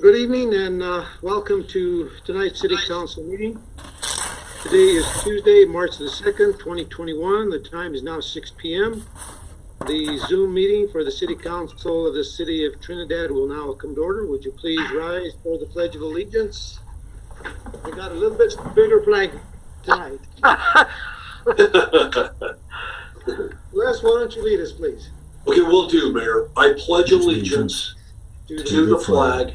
Good evening and welcome to tonight's City Council meeting. Today is Tuesday, March the 2nd, 2021. The time is now 6 p.m. The Zoom meeting for the City Council of the City of Trinidad will now come to order. Would you please rise for the Pledge of Allegiance? We got a little bit bigger flag tonight. Les, why don't you lead us, please? Okay, will do, Mayor. I pledge allegiance to the flag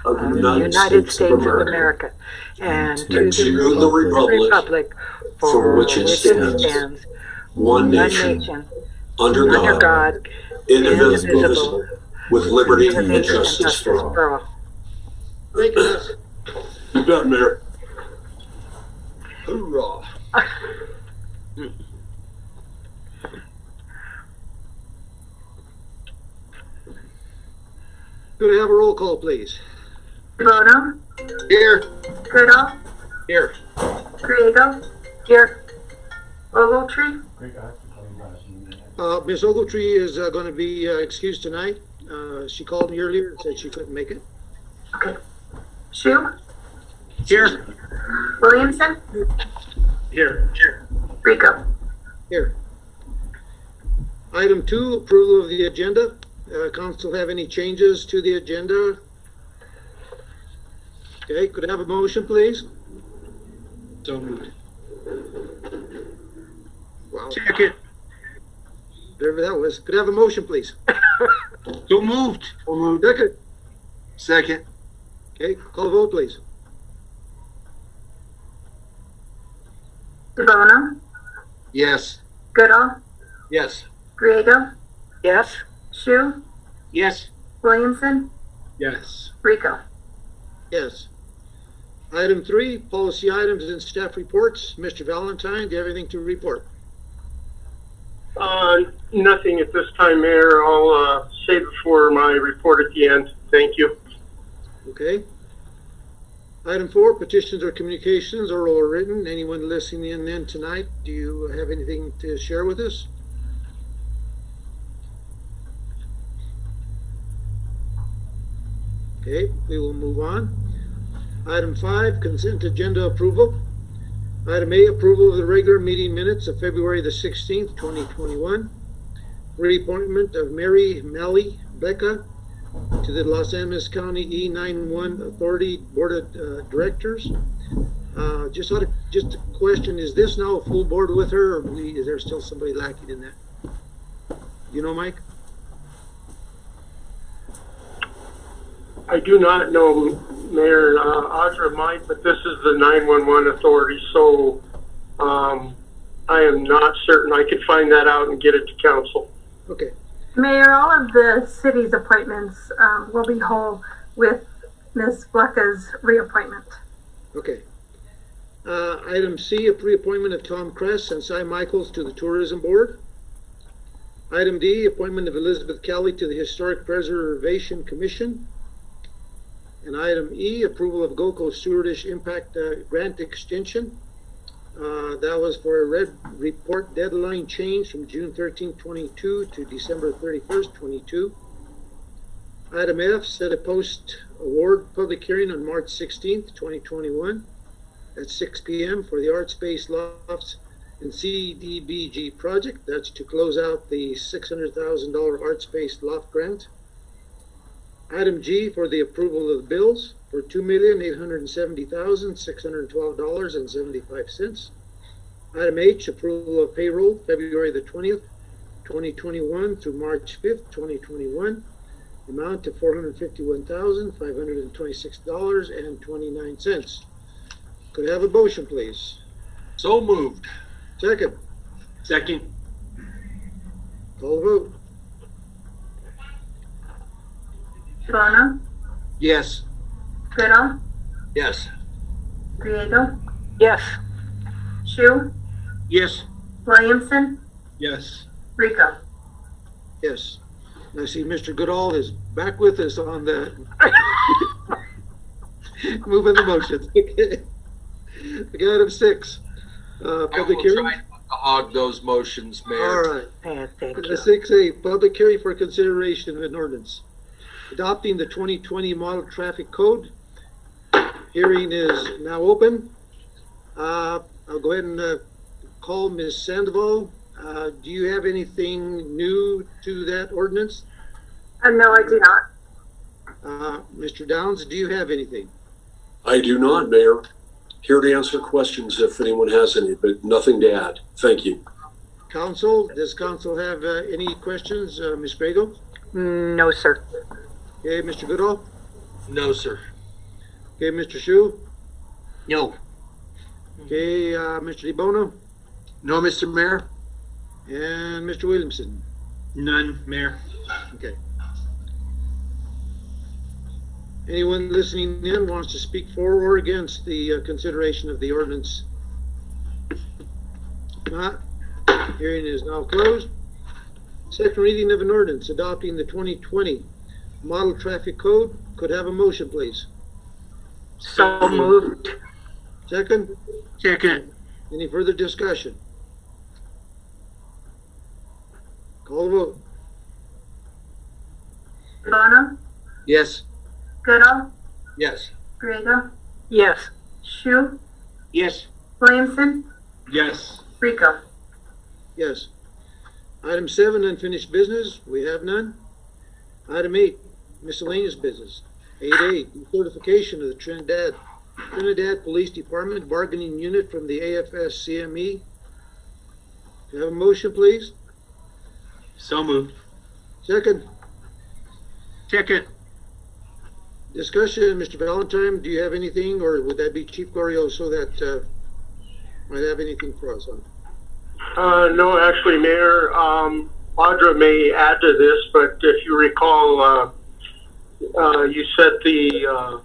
of the United States of America and and to the republic for which it stands, one nation, under God, indivisible, with liberty and justice for all. Thank you, Les. You bet, Mayor. Hoorah. Could I have a roll call, please? Bono, Here. Goodall, Here. Griego, here, Ogletree, Ms. Ogletree is going to be excused tonight. She called me earlier and said she couldn't make it. okay, Shu, Here. Williamson, Here. Rico. Here. Item 2, approval of the agenda. Council have any changes to the agenda? Okay, could I have a motion, please? So moved. Wow. Second. Whatever that was. Could I have a motion, please? So moved. Second. Second. Okay, call the vote, please. Bono, Yes. Goodall, Yes. Griego, Yes. Shu, Yes. Williamson, Yes. Rico. Yes. Item 3, policy items and staff reports. Mr. Valentine, do you have anything to report? Nothing at this time, Mayor. I'll save it for my report at the end. Thank you. Okay. Item 4, petitions or communications, oral or written. Anyone listening in tonight, do you have anything to share with us? Okay, we will move on. Item 5, consent agenda approval. Item A, approval of the regular meeting minutes of February the 16th, 2021. Reappointment of Mary Malley Becca to the Los Angeles County E91 Authority Board of Directors. Just a question, is this now a full board with her, or is there still somebody lacking in that? You know, Mike? I do not know, Mayor. Audra might, but this is the 911 authority, so I am not certain. I could find that out and get it to council. Okay. Mayor, all of the city's appointments will be whole with Ms. Blecka's reappointment. Okay. Item C, a pre-appointment of Tom Kress and Cy Michaels to the Tourism Board. Item D, appointment of Elizabeth Kelly to the Historic Preservation Commission. And item E, approval of GOCO Sewerage Impact Grant Extension. That was for a red report deadline change from June 13, 22 to December 31st, 22. Item F, set a post-award public hearing on March 16th, 2021 at 6 p.m. for the Art Space Lofts and CDBG project. That's to close out the $600,000 Art Space Loft grant. Item G, for the approval of the bills for $2,870,612.75. Item H, approval of payroll February the 20th, 2021 through March 5th, 2021. Amount of $451,526.29. Could I have a motion, please? So moved. Second. Second. Call the vote. Bono, Yes. Goodall, Yes. Griego, Yes. Shu, Yes. Williamson, Yes. Rico. Yes. I see Mr. Goodall is back with us on that. Moving the motions. Okay. Item 6, public hearing. I will try not to hog those motions, Mayor. All right. Thank you. 6A, public hearing for consideration of an ordinance. adopting the 2020 Model Traffic Code. Hearing is now open. I'll go ahead and call Ms. Sandoval. Do you have anything new to that ordinance? No, I do not. Mr. Downs, do you have anything? I do not, Mayor. Here to answer questions if anyone has any, but nothing to add. Thank you. Council, does council have any questions? Ms. Grego? No, sir. Okay, Mr. Goodall? No, sir. Okay, Mr. Shu? No. Okay, Mr. DeBono? No, Mr. Mayor? And Mr. Williamson? None, Mayor. Okay. Anyone listening in wants to speak for or against the consideration of the ordinance? If not, hearing is now closed. Second reading of an ordinance adopting the 2020 Model Traffic Code. Could I have a motion, please? So moved. Second? Second. Any further discussion? Call the vote. Bono, Yes. Goodall, Yes. Griego, Yes. Shu, Yes. Williamson, Yes. Rico. Yes. Item 7, unfinished business. We have none. Item 8, miscellaneous business. 8A, certification of the Trinidad Police Department bargaining unit from the AFS-CME. Do you have a motion, please? So moved. Second, Second. discussion. Mr. Valentine, do you have anything, or would that be Chief Gorioso that might have anything for us on? No, actually, Mayor, Audra may add to this, but if you recall, you set the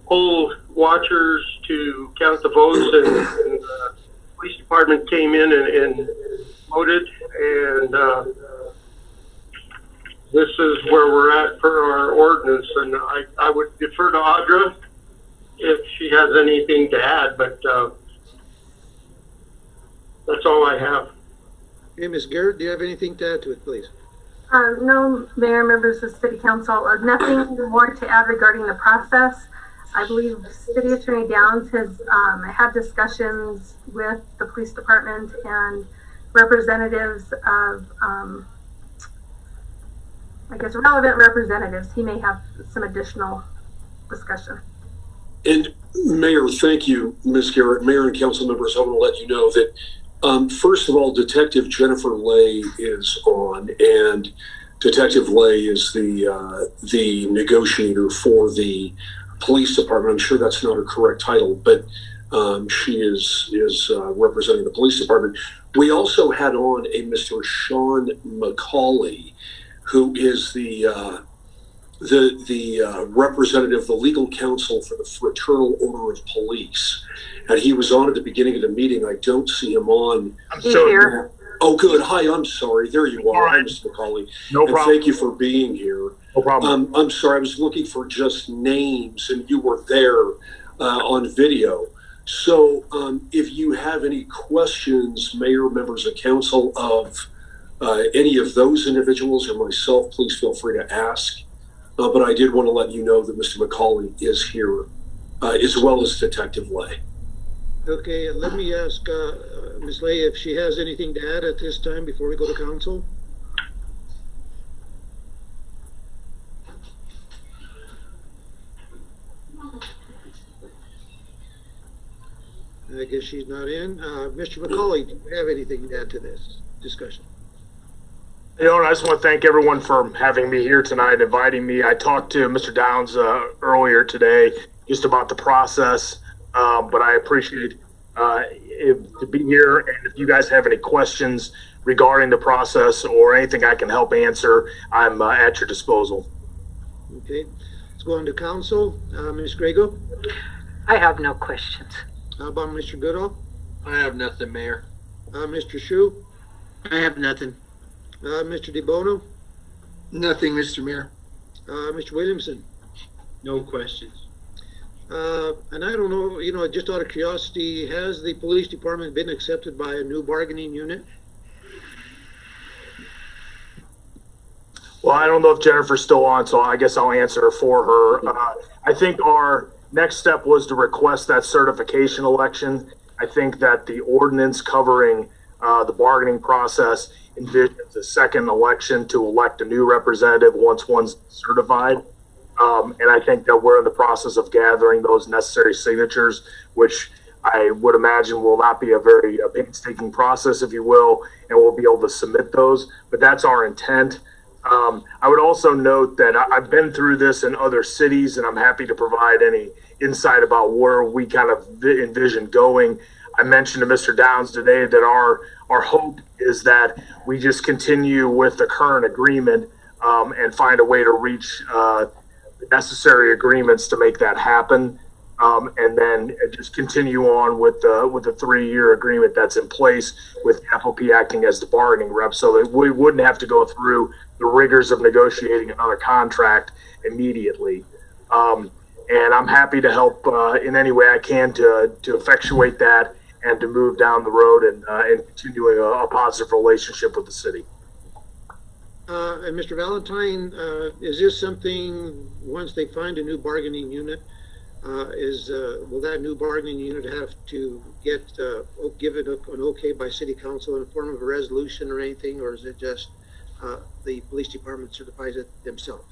poll watchers to count the votes, and the police department came in and voted, and this is where we're at for our ordinance, and I would defer to Audra if she has anything to add, but that's all I have. Okay, Ms. Garrett, do you have anything to add to it, please? No, Mayor, members of City Council, nothing more to add regarding the process. I believe City Attorney Downs has had discussions with the police department and representatives of, I guess, relevant representatives. He may have some additional discussion. And Mayor, thank you, Ms. Garrett. Mayor and council members, I want to let you know that first of all, Detective Jennifer Lay is on, and Detective Lay is the negotiator for the police department. I'm sure that's not her correct title, but she is representing the police department. We also had on a Mr. Sean McCauley, who is the representative, the legal counsel for the Fraternal Order of Police. And he was on at the beginning of the meeting. I don't see him on. I'm here. Oh, good. Hi, I'm sorry. There you are. Hi, Mr. McCauley. No problem. Thank you for being here. No problem. I'm sorry. I was looking for just names, and you were there on video. So if you have any questions, Mayor, members of council, of any of those individuals or myself, please feel free to ask. But I did want to let you know that Mr. McCauley is here, as well as Detective Lay. Okay, let me ask Ms. Lay if she has anything to add at this time before we go to council. I guess she's not in. Mr. McCauley, do you have anything to add to this discussion? You know, I just want to thank everyone for having me here tonight, inviting me. I talked to Mr. Downs earlier today just about the process, but I appreciate to be here. And if you guys have any questions regarding the process or anything I can help answer, I'm at your disposal. Okay, let's go on to council. Ms. Grego? I have no questions. How about Mr. Goodall? I have nothing, Mayor. Mr. Shu? I have nothing. Mr. DeBono? Nothing, Mr. Mayor. Mr. Williamson? No questions. And I don't know, you know, just out of curiosity, has the police department been accepted by a new bargaining unit? Well, I don't know if Jennifer's still on, so I guess I'll answer for her. I think our next step was to request that certification election. I think that the ordinance covering the bargaining process envisions a second election to elect a new representative once one's certified. And I think that we're in the process of gathering those necessary signatures, which I would imagine will not be a very painstaking process, if you will, and we'll be able to submit those. But that's our intent. I would also note that I've been through this in other cities, and I'm happy to provide any insight about where we kind of envision going. I mentioned to Mr. Downs today that our hope is that we just continue with the current agreement and find a way to reach the necessary agreements to make that happen. And then just continue on with the 3-year agreement that's in place with FOP acting as the bargaining rep, so that we wouldn't have to go through the rigors of negotiating another contract immediately. And I'm happy to help in any way I can to effectuate that and to move down the road and continuing a positive relationship with the city. And Mr. Valentine, is this something, once they find a new bargaining unit, will that new bargaining unit have to give it an okay by city council in the form of a resolution or anything, or is it just the police department certifies it themselves?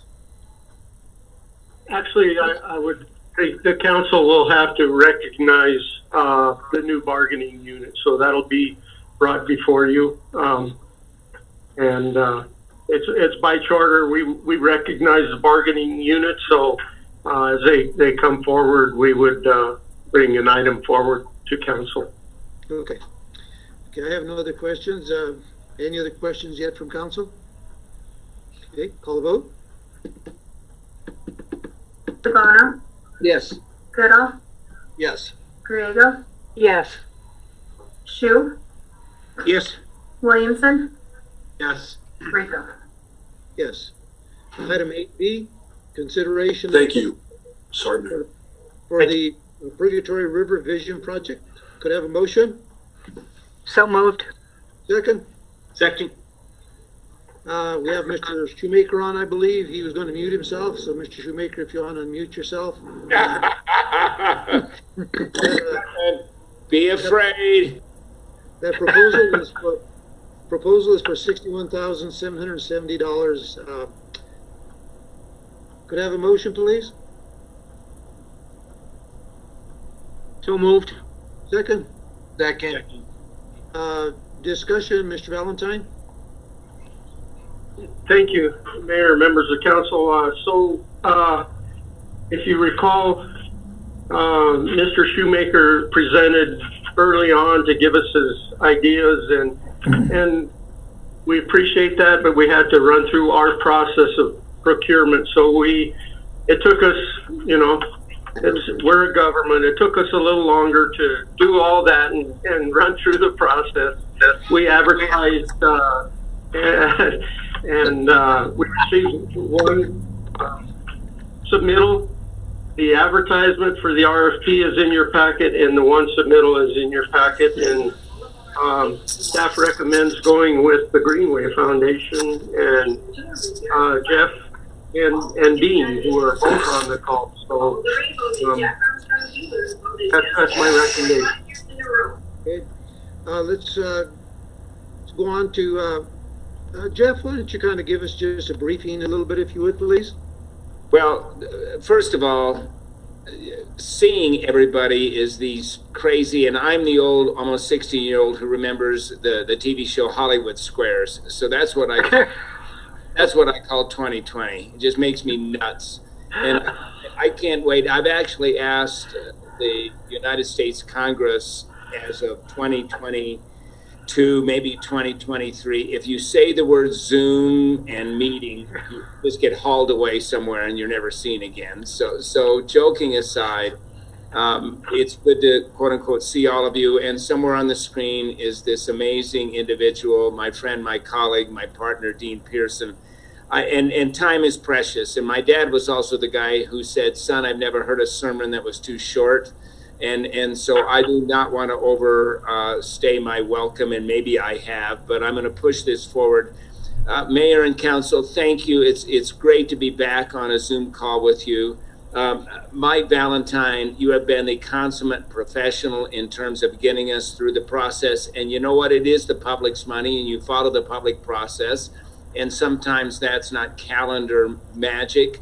Actually, I would think the council will have to recognize the new bargaining unit, so that'll be brought before you. It's by charter. We recognize the bargaining unit, so as they come forward, we would bring an item forward to council. Okay. Okay, I have no other questions. Any other questions yet from council? Okay, call the vote. Sabana, Yes. Goodall, Yes. Griego, Yes. Shu, Yes. Williamson, Yes. Rico. Yes. Item 8B, consideration. Thank you. Sorry, Mayor. For the Purgatory River Vision Project. Could I have a motion? So moved. Second? Second. We have Mr. Shoemaker on, I believe. He was going to mute himself. So, Mr. Shoemaker, if you want to unmute yourself. Be afraid. That proposal is for $61,770. Could I have a motion, please? So moved. Second? Second. Discussion, Mr. Valentine? Thank you, Mayor, members of council. If you recall, Mr. Shoemaker presented early on to give us his ideas, and we appreciate that, but we had to run through our process of procurement. So it took us, we're a government. It took us a little longer to do all that and run through the process. We advertised, and we received one submittal. The advertisement for the RFP is in your packet, and the one submittal is in your packet. And staff recommends going with the Greenway Foundation and Jeff and Dean, who are both on the call. So that's my recommendation. Okay. Let's go on to Jeff. Why don't you kind of give us just a briefing a little bit, if you would, please? Well, first of all, seeing everybody is these crazy, and I'm the old, almost 16-year-old who remembers the TV show Hollywood Squares. So that's what I call 2020. It just makes me nuts, and I can't wait. I've actually asked the United States Congress as of 2022, maybe 2023, if you say the word Zoom and meeting, you just get hauled away somewhere and you're never seen again. So joking aside, it's good to quote unquote see all of you, and somewhere on the screen is this amazing individual, my friend, my colleague, my partner, Dean Pearson. And time is precious, and my dad was also the guy who said, son, I've never heard a sermon that was too short. And so I do not want to overstay my welcome, and maybe I have, but I'm going to push this forward. Mayor and Council, thank you. It's great to be back on a Zoom call with you. Mike Valentine, you have been a consummate professional in terms of getting us through the process. And you know what? It is the public's money, and you follow the public process. And sometimes that's not calendar magic.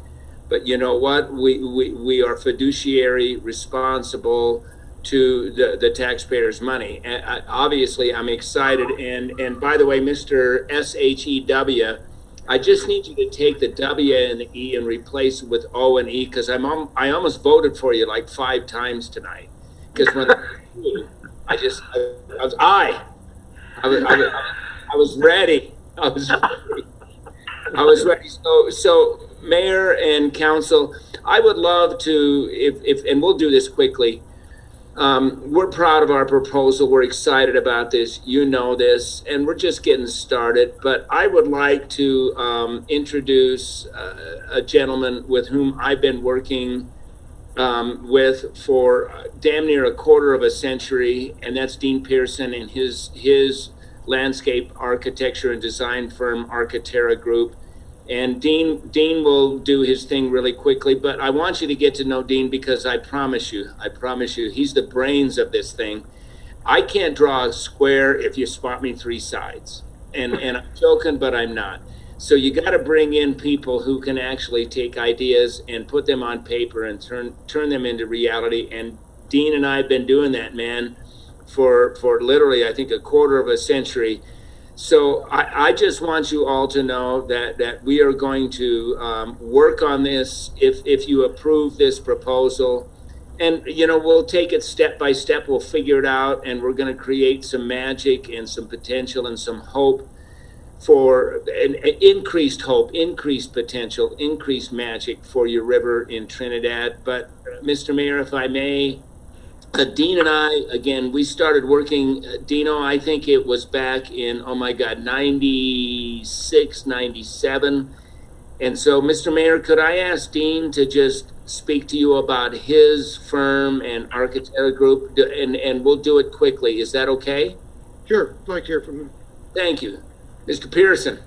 But you know what? We are fiduciary responsible to the taxpayers' money. And obviously, I'm excited. And by the way, Mr. SHEW, I just need you to take the W and the E and replace it with O and E, because I almost voted for you like 5 times tonight. Because when I was ready. I was ready. So Mayor and Council, I would love to, if and we'll do this quickly. We're proud of our proposal. We're excited about this. You know this, and we're just getting started. But I would like to introduce a gentleman with whom I've been working with for damn near a quarter of a century, and that's Dean Pearson and his landscape architecture and design firm, Architera Group. And Dean will do his thing really quickly, but I want you to get to know Dean, because I promise you, he's the brains of this thing. I can't draw a square if you spot me 3 sides. And I'm joking, but I'm not. So you got to bring in people who can actually take ideas and put them on paper and turn them into reality. And Dean and I have been doing that, man, for literally, I think, a quarter of a century. So I just want you all to know that we are going to work on this if you approve this proposal. And, you know, we'll take it step by step. We'll figure it out, and we're going to create some magic and some potential and some hope for an increased hope, increased potential, increased magic for your river in Trinidad. But, Mr. Mayor, if I may, Dean and I, again, we started working, Dino, I think it was back in, 96, 97. And so, Mr. Mayor, could I ask Dean to just speak to you about his firm and Architera Group, and we'll do it quickly. Is that okay? Sure, I'd like to hear from him. Thank you. Mr. Pearson.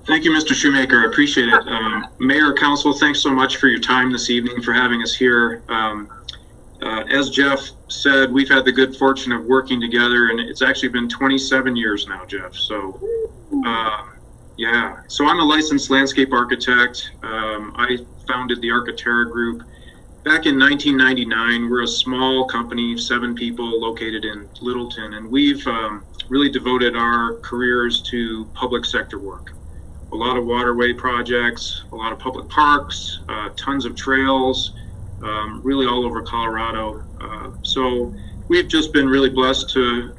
Thank you, Mr. Shoemaker. I appreciate it. Mayor, Council, thanks so much for your time this evening, for having us here. As Jeff said, we've had the good fortune of working together, and it's actually been 27 years now, Jeff. So, yeah. So I'm a licensed landscape architect. I founded the Architera Group back in 1999. We're a small company, 7 people located in Littleton, and we've really devoted our careers to public sector work. A lot of waterway projects, a lot of public parks, tons of trails, really all over Colorado. So we've just been really blessed to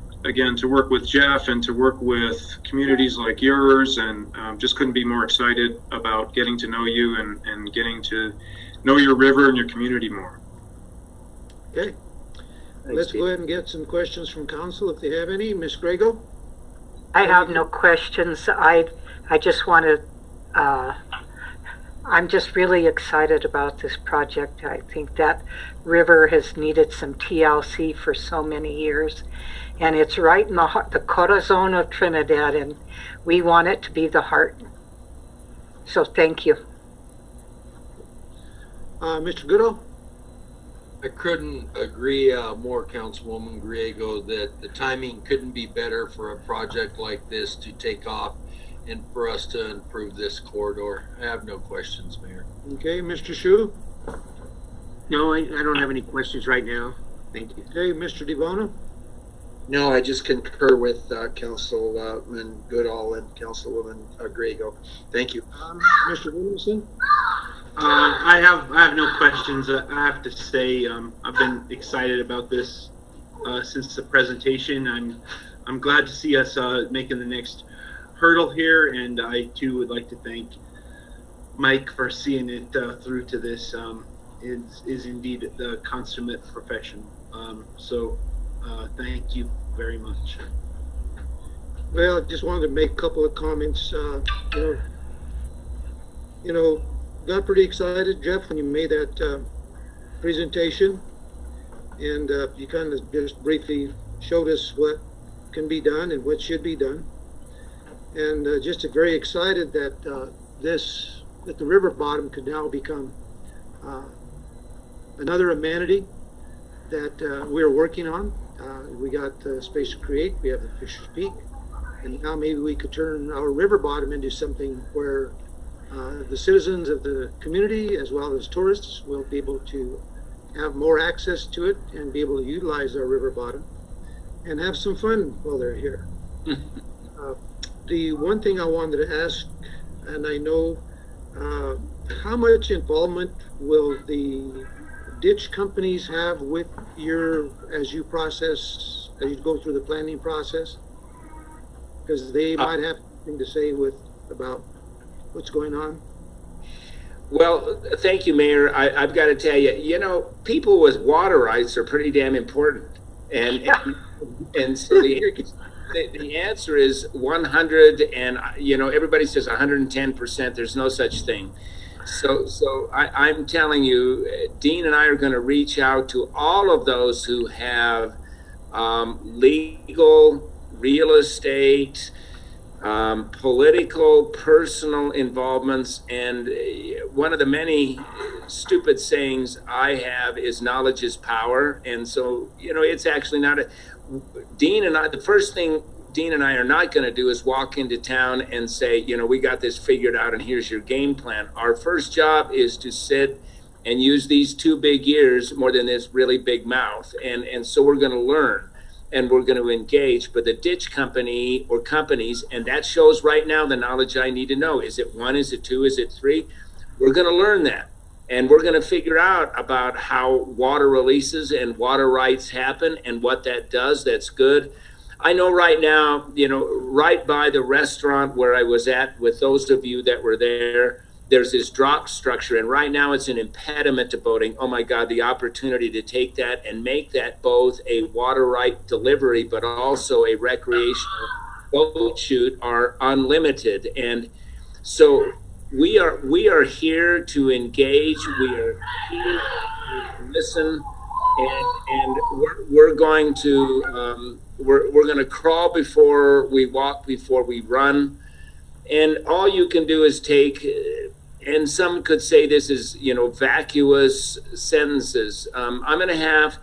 work with Jeff and to work with communities like yours, and just couldn't be more excited about getting to know you and getting to know your river and your community more. Okay. Let's go ahead and get some questions from council if they have any. Ms. Grego? I have no questions. I just want to, I'm just really excited about this project. I think that river has needed some TLC for so many years, and it's right in the corazon of Trinidad, and we want it to be the heart. So thank you. Mr. Goodall? I couldn't agree more, Councilwoman Griego, that the timing couldn't be better for a project like this to take off and for us to improve this corridor. I have no questions, Mayor. Okay, Mr. Shu? No, I don't have any questions right now. Thank you. Okay, Mr. DeBono? No, I just concur with Councilman Goodall and Councilwoman Griego. Thank you. Mr. Williamson? I have no questions. I have to say I've been excited about this since the presentation. I'm glad to see us making the next hurdle here, and I too would like to thank Mike for seeing it through to this. Is indeed the consummate professional. So thank you very much. Well, I just wanted to make a couple of comments. Got pretty excited, Jeff, when you made that presentation, and you kind of just briefly showed us what can be done and what should be done. and just very excited that that the river bottom could now become another amenity that we're working on. We got space to create. We have the Fisher's Peak, and now maybe we could turn our river bottom into something where the citizens of the community, as well as tourists, will be able to have more access to it and be able to utilize our river bottom and have some fun while they're here. The one thing I wanted to ask, and I know, how much involvement will the ditch companies have with as you go through the planning process? Because they might have something to say about what's going on. Well, thank you, Mayor. I've got to tell you, people with water rights are pretty damn important. And so the answer is 100, and, everybody says 110%. There's no such thing. So I'm telling you, Dean and I are going to reach out to all of those who have legal, real estate, political, personal involvements, and one of the many stupid sayings I have is knowledge is power. And so, it's actually not Dean and I, the first thing Dean and I are not going to do is walk into town and say, we got this figured out and here's your game plan. Our first job is to sit and use these 2 big ears more than this really big mouth. And so we're going to learn. And we're going to engage, but the ditch company or companies, and that shows right now the knowledge I need to know. Is it 1? Is it 2? Is it 3? We're going to learn that. And we're going to figure out about how water releases and water rights happen and what that does. That's good. I know right now, right by the restaurant where I was at with those of you that were there, there's this drop structure, and right now it's an impediment to boating. Oh my God, the opportunity to take that and make that both a water right delivery, but also a recreational boat shoot are unlimited. And so we are here to engage. We are here to listen, and we're going to we're going to crawl before we walk, before we run. And all you can do is take, and some could say this is, vacuous sentences. I'm going to have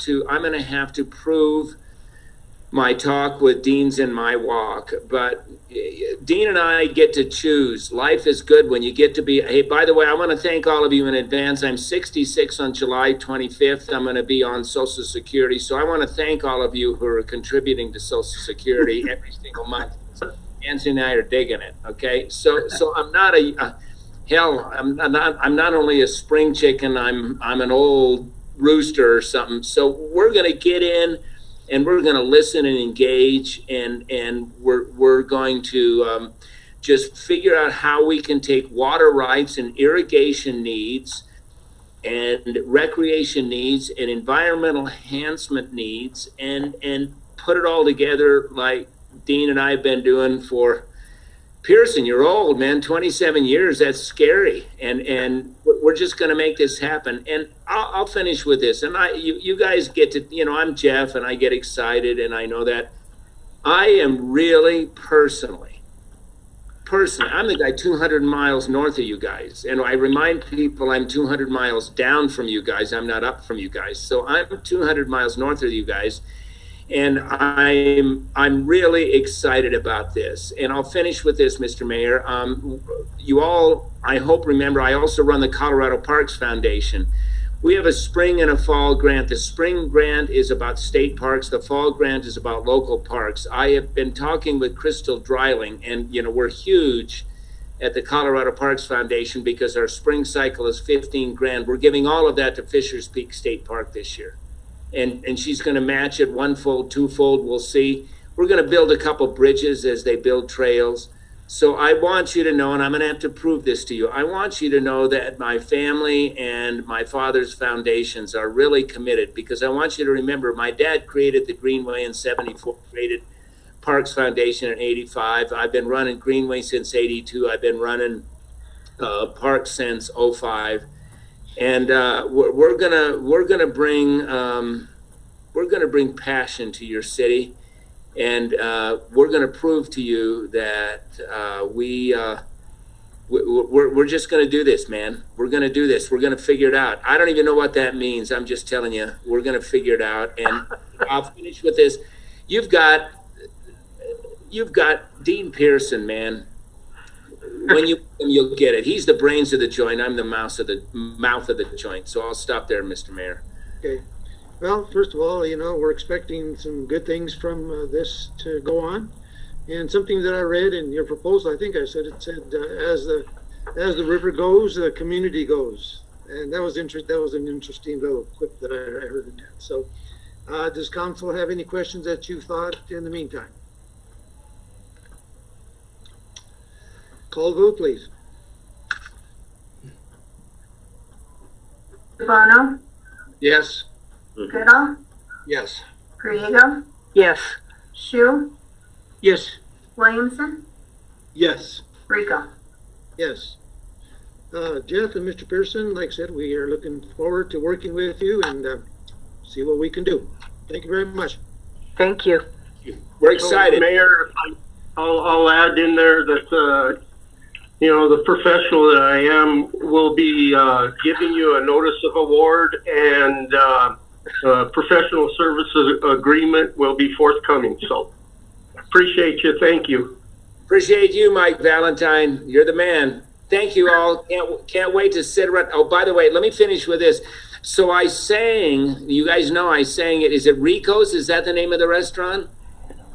to prove my talk with Dean's in my walk, but Dean and I get to choose. Life is good when you get to be, hey, by the way, I want to thank all of you in advance. I'm 66 on July 25th. I'm going to be on Social Security. So I want to thank all of you who are contributing to Social Security every single month. Nancy and I are digging it. Okay. So I'm not I'm not only a spring chicken, I'm an old rooster or something. So we're going to get in and we're going to listen and engage, and we're going to just figure out how we can take water rights and irrigation needs and recreation needs and environmental enhancement needs and put it all together like Dean and I have been doing for Pearson. You're old, man, 27 years. That's scary. And we're just going to make this happen. And I'll finish with this. And you guys get to, I'm Jeff and I get excited. And I know that I am really personally, I'm the guy 200 miles north of you guys. And I remind people I'm 200 miles down from you guys. I'm not up from you guys. So I'm 200 miles north of you guys. And I'm really excited about this. And I'll finish with this, Mr. Mayor. You all, I hope, remember, I also run the Colorado Parks Foundation. We have a spring and a fall grant. The spring grant is about state parks. The fall grant is about local parks. I have been talking with Crystal Dreiling, and we're huge at the Colorado Parks Foundation because our spring cycle is 15 grand. We're giving all of that to Fisher's Peak State Park this year. And she's going to match it one-fold, two-fold. We'll see. We're going to build a couple bridges as they build trails. So I want you to know, and I'm going to have to prove this to you, I want you to know that my family and my father's foundations are really committed, because I want you to remember my dad created the Greenway in 74, created Parks Foundation in 85. I've been running Greenway since 82. I've been running Parks since 05. And we're gonna bring passion to your city, and we're going to prove to you that we're just going to do this, man. We're going to do this. We're going to figure it out. I don't even know what that means. I'm just telling you, we're going to figure it out. And I'll finish with this. You've got Dean Pearson, man. When you'll get it. He's the brains of the joint. I'm the mouth of the joint. So I'll stop there, Mr. Mayor. Okay. Well, first of all, we're expecting some good things from this to go on. And something that I read in your proposal, I think it said, as the river goes, the community goes. And that was an interesting little quip that I heard in that. So does council have any questions that you thought in the meantime? Call vote, please. Bono, Yes. Goodall, Yes. Griego, Yes. Shu, Yes. Williamson, Yes. Rico. Yes. Jeff and Mr. Pearson, like I said, we are looking forward to working with you and see what we can do. Thank you very much. Thank you. We're excited. Mayor, I'll add in there that, the professional that I am will be giving you a notice of award, and professional services agreement will be forthcoming. So appreciate you. Thank you. Appreciate you, Mike Valentine. You're the man. Thank you all. Can't wait to sit around. Oh, by the way, let me finish with this. So I sang, you guys know I sang it. Is it Rico's? Is that the name of the restaurant?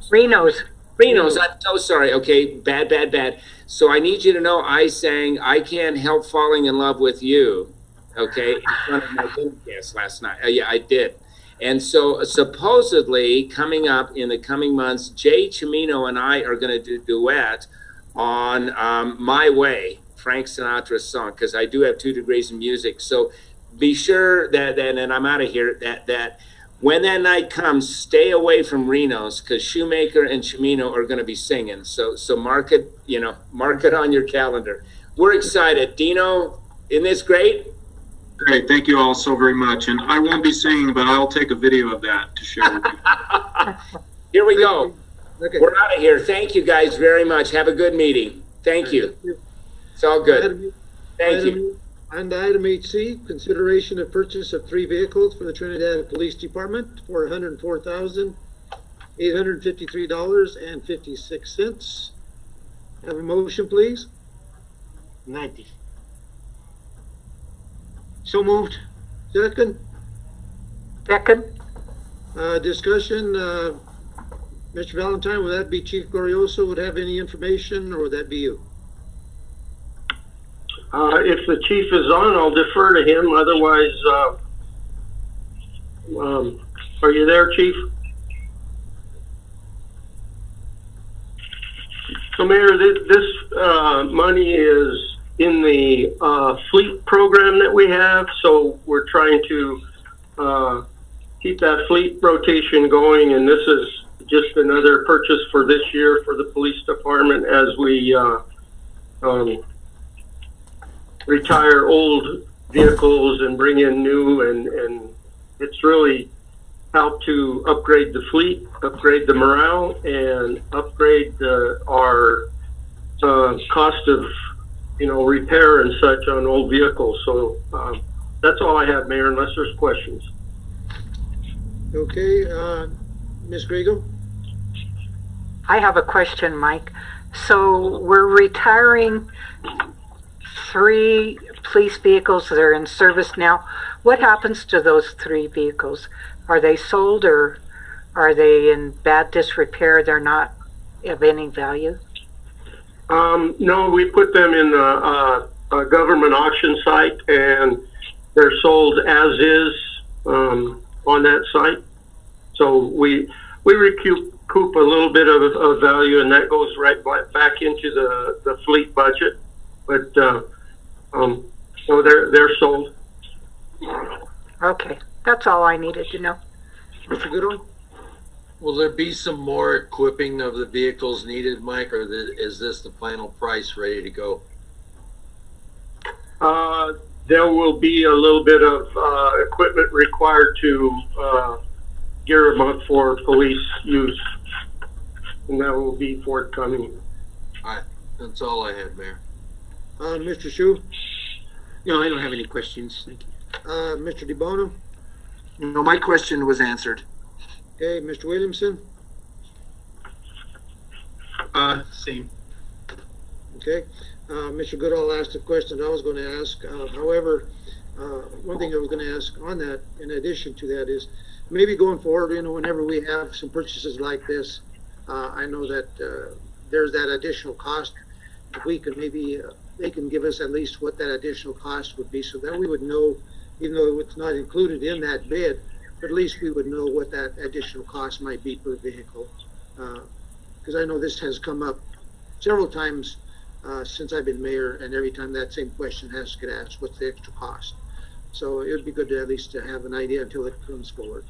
Reno's. Reno's. I'm so sorry. Okay, bad. So I need you to know I sang I Can't Help Falling in Love with You, okay, in front of my dinner guests last night. Yeah, I did. And so supposedly coming up in the coming months, Jay Chimino and I are going to do a duet on My Way, Frank Sinatra's song, because I do have 2 degrees in music. So be sure that and I'm out of here, that when that night comes, stay away from Reno's, because Shoemaker and Chimino are going to be singing. So mark it, mark it on your calendar. We're excited. Dino, isn't this great? Great. Thank you all so very much. And I won't be singing, but I'll take a video of that to share with you. Here we go. Okay. We're out of here. Thank you guys very much. Have a good meeting. Thank you. It's all good. Thank you. And item 8C, consideration of purchase of 3 vehicles for the Trinidad Police Department for $104,853.56. Have a motion, please. 90. So moved. Second. Second. Discussion. Mr. Valentine, would that be Chief Glorioso would have any information, or would that be you? If the chief is on, I'll defer to him. Otherwise, are you there, Chief? So, Mayor, this money is in the fleet program that we have. So we're trying to keep that fleet rotation going, and this is just another purchase for this year for the police department as we retire old vehicles and bring in new, and it's really helped to upgrade the fleet, upgrade the morale, and upgrade our cost of repair and such on old vehicles. So that's all I have, Mayor, unless there's questions. Okay, Ms. Griego? I have a question, Mike. So we're retiring 3 police vehicles that are in service now. What happens to those 3 vehicles? Are they sold, or are they in bad disrepair? They're not of any value? No, we put them in a government auction site, and they're sold as is on that site. So we recoup a little bit of value, and that goes right back into the fleet budget. But so they're sold. Okay, that's all I needed to know. Mr. Goodall? Will there be some more equipping of the vehicles needed, Mike, or is this the final price ready to go? There will be a little bit of equipment required to gear them up for police use. and that will be forthcoming. All right, that's all I had, Mayor. Mr. Shu, No, I don't have any questions. Thank you. Mr. DeBono, No, my question was answered. okay, Mr. Williamson, Same. okay. Mr. Goodall asked the question I was going to ask. However, one thing I was going to ask on that, in addition to that, is maybe going forward, whenever we have some purchases like this, I know that there's that additional cost. If we could maybe, they can give us at least what that additional cost would be, so that we would know, even though it's not included in that bid, but at least we would know what that additional cost might be per vehicle. Because I know this has come up several times since I've been mayor, and every time that same question has to get asked, what's the extra cost? So it would be good to at least to have an idea until it comes forward.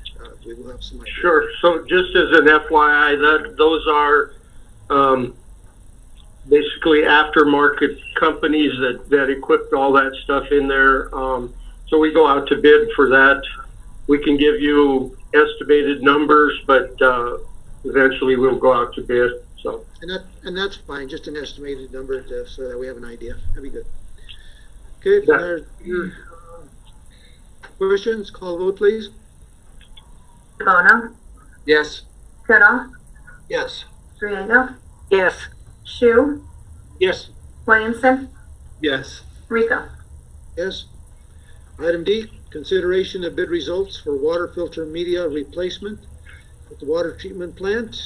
We will have some idea. Sure. So just as an FYI, those are basically aftermarket companies that equipped all that stuff in there. So we go out to bid for that. We can give you estimated numbers, but eventually we'll go out to bid. So. And that's fine, just an estimated number so that we have an idea. That'd be good. Okay, questions, call vote, please. DeBono, Yes. Goodall, Yes. Griego, Yes. Shu, Yes. Williamson, Yes. Rico. Yes. Item D, consideration of bid results for water filter media replacement at the water treatment plant.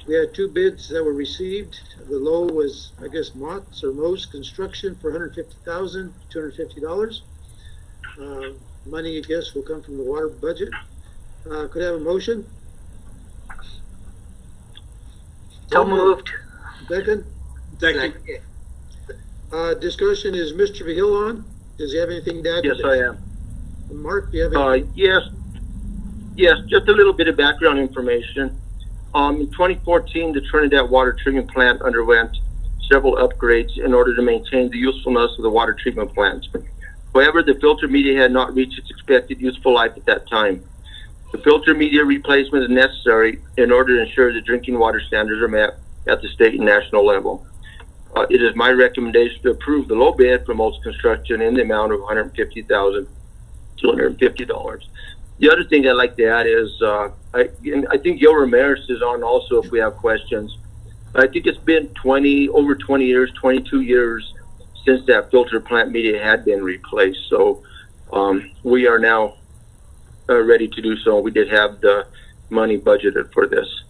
We had two bids that were received. The low was, I guess, Mott's Construction for $150,250. Money, I guess, will come from the water budget. Could I have a motion? So moved. Second? Second. Discussion, is Mr. Vigil on? Does he have anything to add? Yes, I am. Mark, do you have any? Yes, just a little bit of background information. In 2014, the Trinidad water treatment plant underwent several upgrades in order to maintain the usefulness of the water treatment plant. However, the filter media had not reached its expected useful life at that time. The filter media replacement is necessary in order to ensure that drinking water standards are met at the state and national level. It is my recommendation to approve the low bid from Mott's Construction in the amount of $150,250. The other thing I'd like to add is, I think Gil Ramirez is on also if we have questions. I think it's been over 20 years, 22 years since that filter plant media had been replaced. So we are now ready to do so. We did have the money budgeted for this.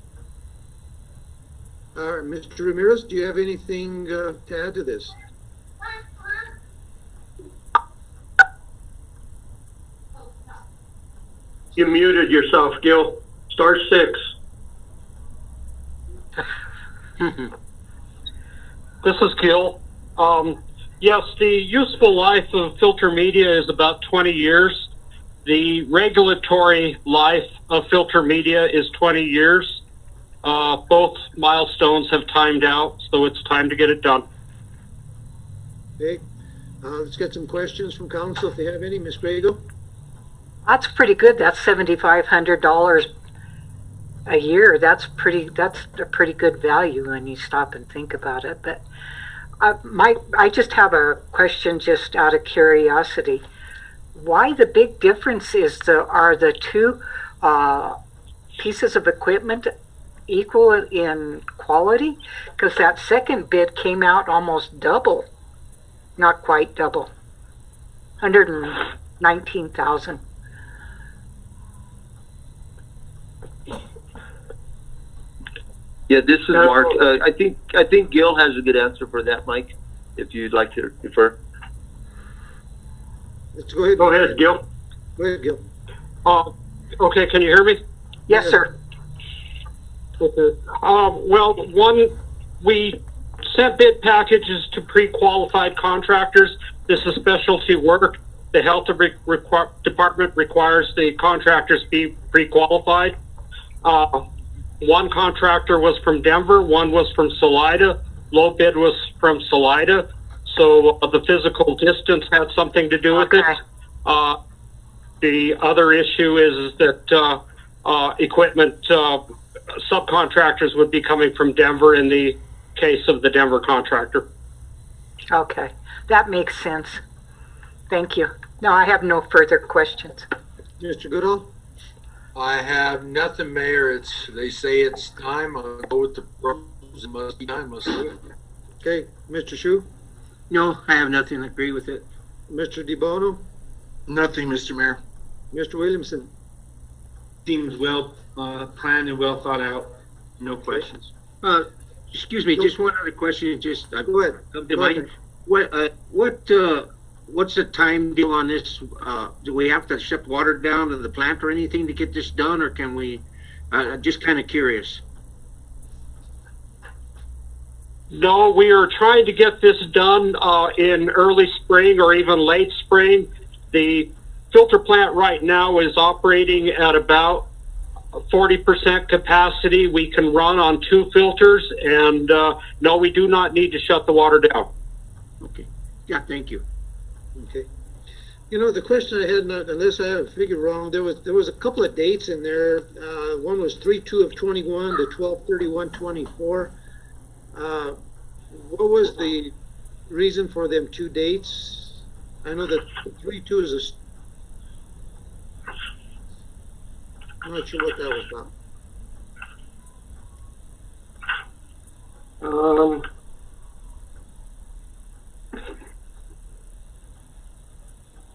Mr. Ramirez, do you have anything to add to this? You muted yourself, Gil. Star 6. This is Gil. Yes, the useful life of filter media is about 20 years. The regulatory life of filter media is 20 years. Both milestones have timed out, so it's time to get it done. Okay, let's get some questions from council if they have any. Ms. Grego? That's pretty good. That's $7,500 a year. That's a pretty good value when you stop and think about it. But I just have a question, just out of curiosity. Why the big difference are the two pieces of equipment equal in quality? Because that second bid came out almost double, not quite double, $119,000. Yeah, this is Mark. I think Gil has a good answer for that, Mike, if you'd like to refer. Let's go ahead. Go ahead, Gil. Go ahead, Gil. Okay, can you hear me? Yes, sir. Okay. Well, we sent bid packages to pre-qualified contractors. This is specialty work. The health department requires the contractors be pre-qualified. One contractor was from Denver, one was from Salida. Low bid was from Salida, so the physical distance had something to do with it. The other issue is that equipment subcontractors would be coming from Denver in the case of the Denver contractor. Okay, that makes sense. Thank you. No, I have no further questions. Mr. Goodall? I have nothing, Mayor. They say it's time. I'll go with the pros. It must be time. Let's do it. Okay, Mr. Shu? No, I have nothing. I agree with it. Mr. DeBono? Nothing, Mr. Mayor. Mr. Williamson? Seems well planned and well thought out. No questions. Excuse me, just one other question. Just Go ahead. come to mind. What's the time deal on this? Do we have to shut water down to the plant or anything to get this done, or can we? Just kind of curious. No, we are trying to get this done in early spring or even late spring. The filter plant right now is operating at about 40% capacity. We can run on 2 filters, and no, we do not need to shut the water down. Okay. Yeah, thank you. Okay. You know, the question I had, unless I have figured wrong, there was a couple of dates in there. One was 3/2 of 21 to 12/31/24. What was the reason for them 2 dates? I know that 3/2 is I'm not sure what that was about.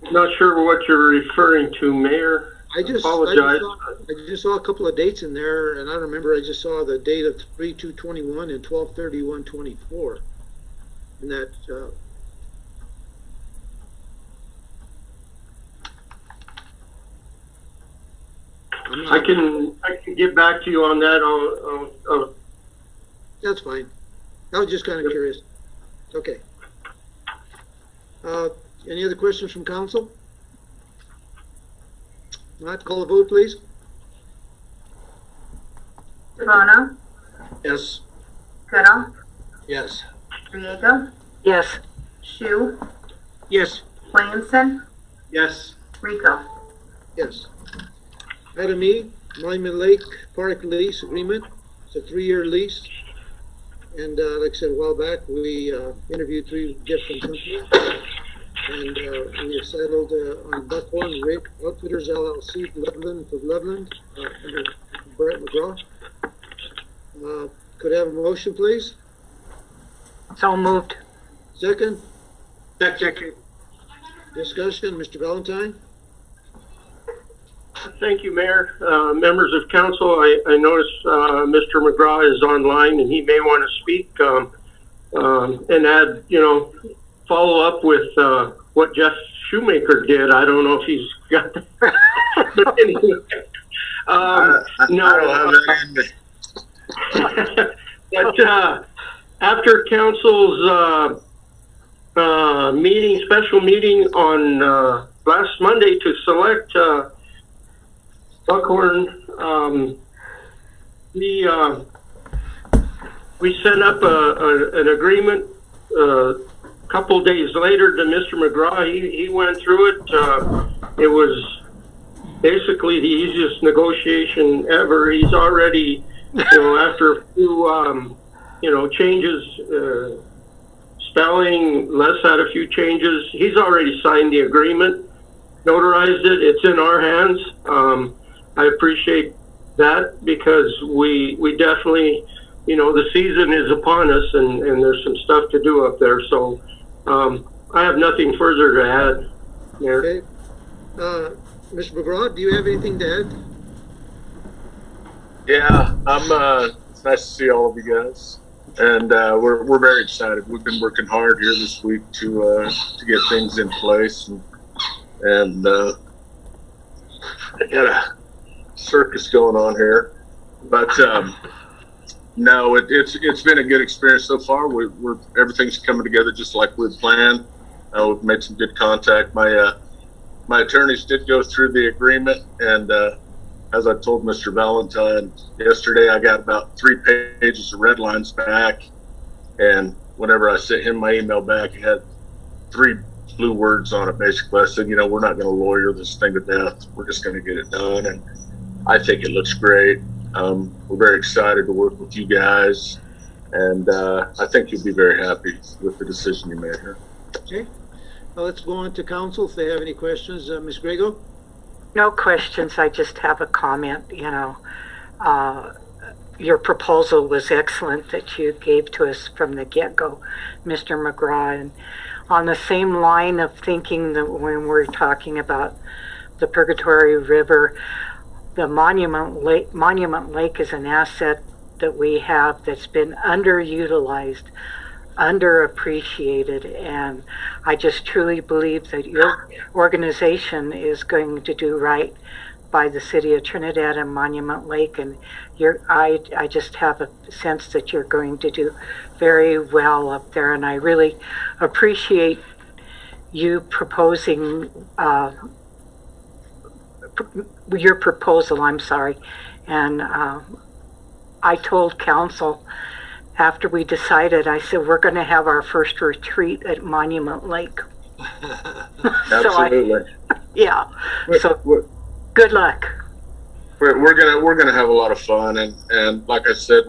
Not sure what you're referring to, Mayor. I just saw a couple of dates in there, and I remember I just saw the date of 3/2/21 and 12/31/24, and that. I can get back to you on that. That's fine. I was just kind of curious. Okay. Any other questions from council? Not call a vote, please. DeBono? Yes. Goodall? Yes. Riego? Yes. Shu? Yes. Williamson? Yes. Rico? Yes. Item E, Monument Lake Park lease agreement. It's a 3-year lease. And like I said a while back, we interviewed 3 different companies. And we have settled on Buckhorn Rig Outfitters LLC, Loveland, under Brett McGraw. Could I have a motion, please? So moved. Second? Second. Discussion, Mr. Valentine? Thank you, Mayor. Members of council, I noticed Mr. McGraw is online and he may want to speak and add, follow up with what Jeff Shoemaker did. I don't know if he's got that. But anyway, I don't have that in me. But after council's special meeting on last Monday to select Buckhorn, we sent up an agreement couple days later to Mr. McGraw. He went through it. It was basically the easiest negotiation ever. He's already, after a few, changes, spelling, Les had a few changes. He's already signed the agreement, notarized it. It's in our hands. I appreciate that because we definitely, the season is upon us and there's some stuff to do up there. So, I have nothing further to add, Mayor. Okay. Mr. McGraw, do you have anything to add? Yeah, it's nice to see all of you guys, and we're very excited. We've been working hard here this week to get things in place, and got a circus going on here, but no, it's been a good experience so far. Everything's coming together just like we'd planned. We've made some good contact. My attorneys did go through the agreement, and as I told Mr. Valentine yesterday, I got about 3 pages of red lines back, and whenever I sent him my email back, it had 3 blue words on it. Basically, I said, we're not going to lawyer this thing to death. We're just going to get it done, and I think it looks great. We're very excited to work with you guys, and I think you'll be very happy with the decision you made here. Okay. Well, let's go on to council if they have any questions. Ms. Grego? No questions. I just have a comment. Your proposal was excellent that you gave to us from the get-go, Mr. McGraw. And on the same line of thinking that when we're talking about the Purgatory River, the Monument Lake is an asset that we have that's been underutilized, underappreciated, and I just truly believe that your organization is going to do right by the city of Trinidad and Monument Lake, and I just have a sense that you're going to do very well up there, and I really appreciate you proposing your proposal. I'm sorry, and I told council after we decided, I said we're going to have our first retreat at Monument Lake. Absolutely. Yeah. Good luck. We're gonna have a lot of fun, and like I said,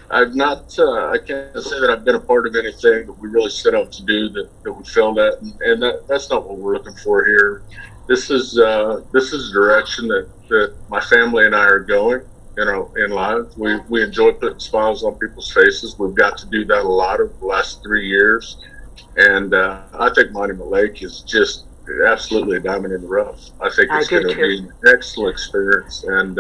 I can't say that I've been a part of anything that we really set out to do that we failed at, and that's not what we're looking for here. This is the direction that my family and I are going, in life. We enjoy putting smiles on people's faces. We've got to do that a lot over the last 3 years, and I think Monument Lake is just absolutely a diamond in the rough. I think it's going to be an excellent experience, and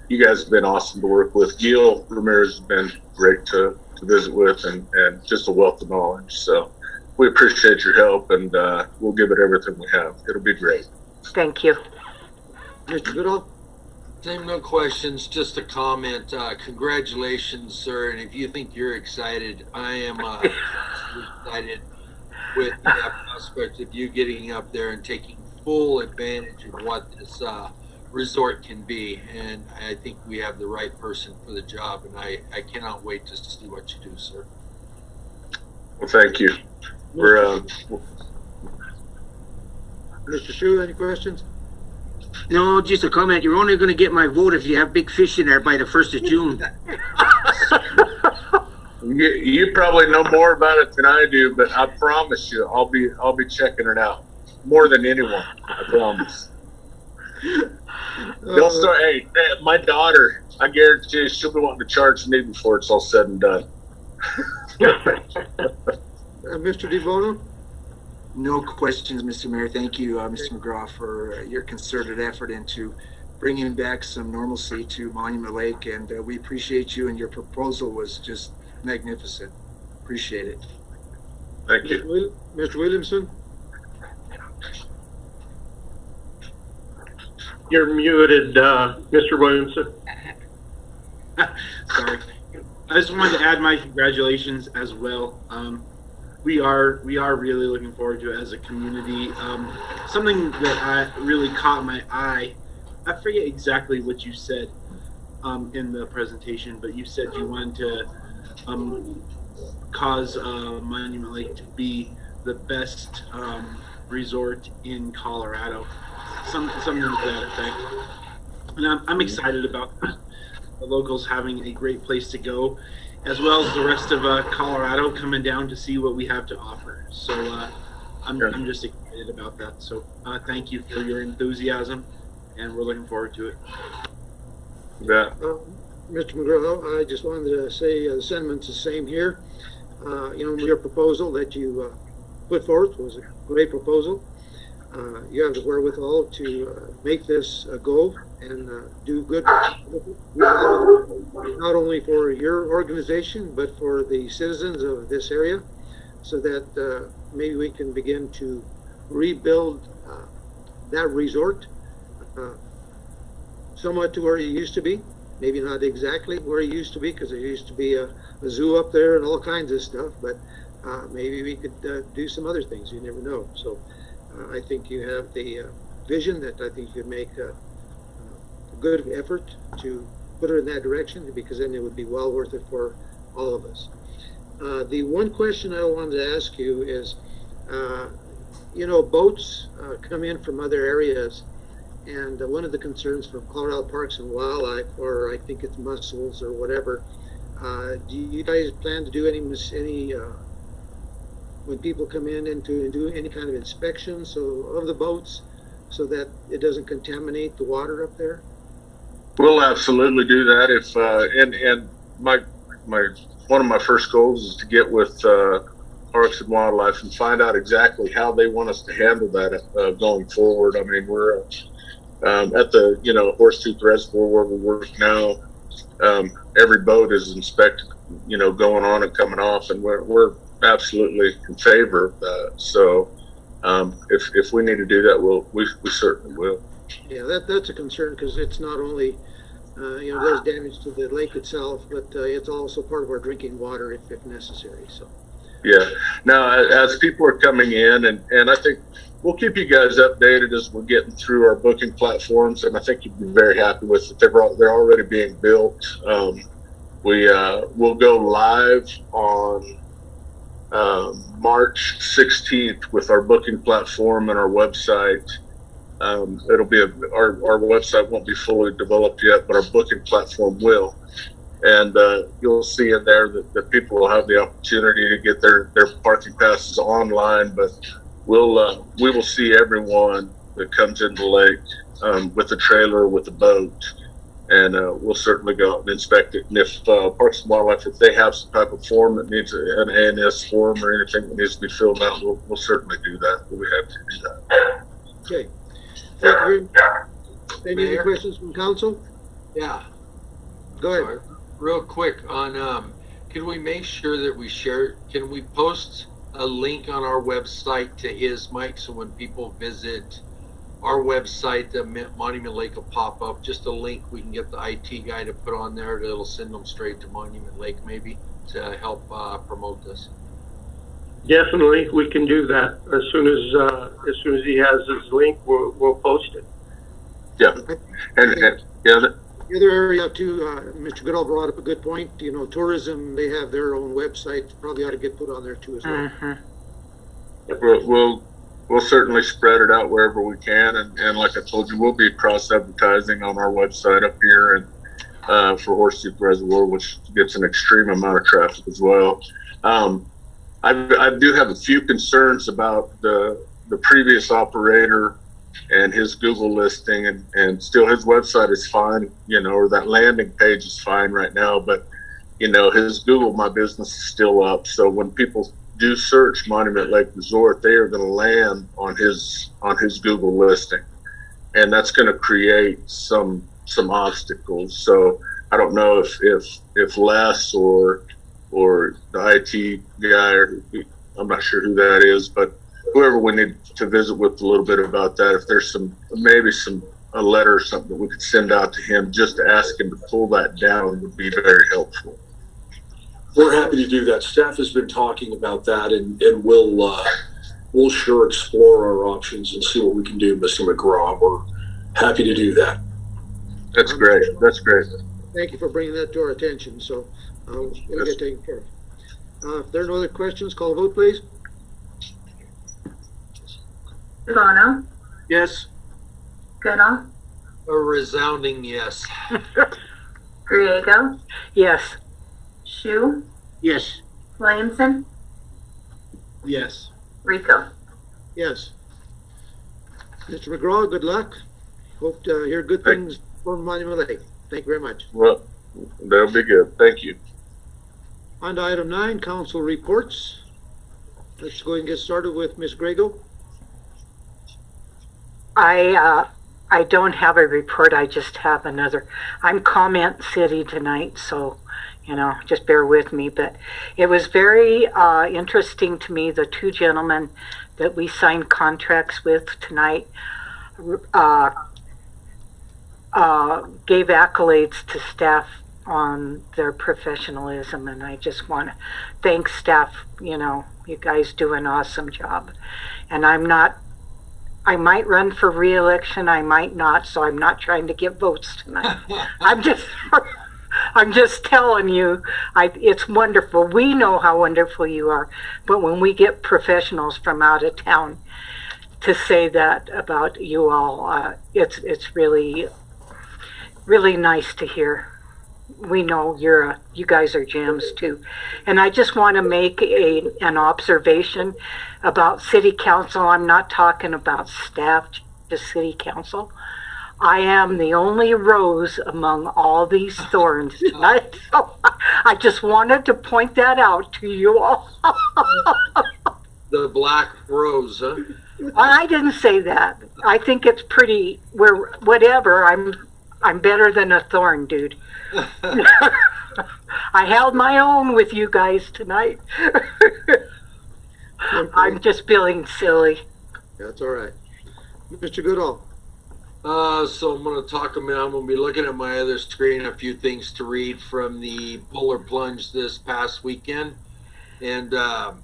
you guys have been awesome to work with. Gil Ramirez has been great to visit with, and just a wealth of knowledge. So we appreciate your help, and we'll give it everything we have. It'll be great. Thank you. Mr. Goodall? Same, no questions, just a comment. Congratulations, sir, and if you think you're excited, I am excited with the prospect of you getting up there and taking full advantage of what this resort can be. And I think we have the right person for the job, and I cannot wait to see what you do, sir. Well, thank you. We're Mr. Shu, any questions? No, just a comment. You're only going to get my vote if you have big fish in there by the 1st of June. You probably know more about it than I do, but I promise you, I'll be checking it out more than anyone. I promise. They'll start. Hey, my daughter, I guarantee you, she'll be wanting to charge me before it's all said and done. Mr. DeBono? No questions, Mr. Mayor. Thank you, Mr. McGraw, for your concerted effort into bringing back some normalcy to Monument Lake, and we appreciate you, and your proposal was just magnificent. Appreciate it. Thank you. Mr. Williamson? You're muted, Mr. Williamson. Sorry. I just wanted to add my congratulations as well. We are really looking forward to it as a community. Something that really caught my eye, I forget exactly what you said in the presentation, but you said you wanted to cause Monument Lake to be the best resort in Colorado, something to that effect. And I'm excited about that. The locals having a great place to go, as well as the rest of Colorado coming down to see what we have to offer. So I'm just excited about that. So thank you for your enthusiasm, and we're looking forward to it. Yeah. Mr. McGraw, I just wanted to say the sentiment's the same here. Your proposal that you put forth was a great proposal. You have the wherewithal to make this a go and do good, not only for your organization, but for the citizens of this area, so that maybe we can begin to rebuild that resort somewhat to where it used to be. Maybe not exactly where it used to be, because there used to be a zoo up there and all kinds of stuff, but maybe we could do some other things. You never know. So I think you have the vision that I think you could make a good effort to put her in that direction, because then it would be well worth it for all of us. The one question I wanted to ask you is, boats come in from other areas, And one of the concerns from Colorado Parks and Wildlife, or I think it's mussels or whatever, do you guys plan to do any when people come in and do any kind of inspection of the boats so that it doesn't contaminate the water up there? We'll absolutely do that. If and my one of my first goals is to get with Parks and Wildlife and find out exactly how they want us to handle that going forward. I mean, we're at the Horsetooth Reservoir where we work now. Every boat is inspected, going on and coming off, and we're absolutely in favor of that. So if we need to do that, we certainly will. Yeah, that's a concern, because it's not only does damage to the lake itself, but it's also part of our drinking water if necessary. So. Yeah. Now, as people are coming in, and I think we'll keep you guys updated as we're getting through our booking platforms, and I think you'd be very happy with it. They're already being built. We'll go live on March 16th with our booking platform and our website. It'll be our website won't be fully developed yet, but our booking platform will. And you'll see in there that people will have the opportunity to get their parking passes online, but we will see everyone that comes into the lake with a trailer, with a boat, and we'll certainly go out and inspect it. And if Parks and Wildlife, if they have some type of form that needs an ANS form or anything that needs to be filled out, we'll certainly do that. We'll be happy to do that. Okay. Thank you. Any other questions from council? Yeah. Go ahead. Sorry. Real quick on, can we make sure that can we post a link on our website to his, Mike, so when people visit our website, the Monument Lake will pop up, just a link we can get the IT guy to put on there that'll send them straight to Monument Lake maybe to help promote this. Definitely, we can do that. As soon as he has his link, we'll post it. Yeah, and yeah. The other area too, Mr. Goodall brought up a good point. Tourism, they have their own website. Probably ought to get put on there too as well. We'll certainly spread it out wherever we can, and like I told you, we'll be cross advertising on our website up here and for Horsetooth Reservoir, which gets an extreme amount of traffic as well. I do have a few concerns about the previous operator and his Google listing, and still his website is fine, or that landing page is fine right now, but his Google My Business is still up. So when people do search Monument Lake Resort, they are going to land on his Google listing, and that's going to create some obstacles. So I don't know if Les or the IT guy, or I'm not sure who that is, but whoever we need to visit with a little bit about that, if there's a letter or something that we could send out to him just to ask him to pull that down would be very helpful. We're happy to do that. Staff has been talking about that, and we'll sure explore our options and see what we can do, Mr. McGraw. We're happy to do that. That's great. That's great. Thank you for bringing that to our attention. So it'll get taken care of. If there are no other questions, call a vote, please. Bono? Yes. Goodall? A resounding yes. Griego? Yes. Shu? Yes. Williamson? Yes. Rico? Yes. Mr. McGraw, good luck. Hope to hear good things from Monument Lake. Thank you very much. Well, that'll be good. Thank you. On to item 9, council reports. Let's go ahead and get started with Ms. Grego. I don't have a report. I just have I'm comment city tonight, so just bear with me. But it was very interesting to me, the two gentlemen that we signed contracts with tonight gave accolades to staff on their professionalism, and I just want to thank staff. You guys do an awesome job, and I might run for re-election, I might not, so I'm not trying to get votes tonight. I'm just telling you, it's wonderful. We know how wonderful you are, but when we get professionals from out of town, to say that about you all. It's really, really nice to hear. We know you guys are gems too. And I just want to make an observation about city council. I'm not talking about staff, just city council. I am the only rose among all these thorns tonight. So I just wanted to point that out to you all. The black rose, huh? I didn't say that. I think it's pretty, whatever, I'm better than a thorn, dude. I held my own with you guys tonight. I'm just feeling silly. That's all right. Mr. Goodall. So I'm going to talk a minute. I'm going to be looking at my other screen, a few things to read from the polar plunge this past weekend. And, well,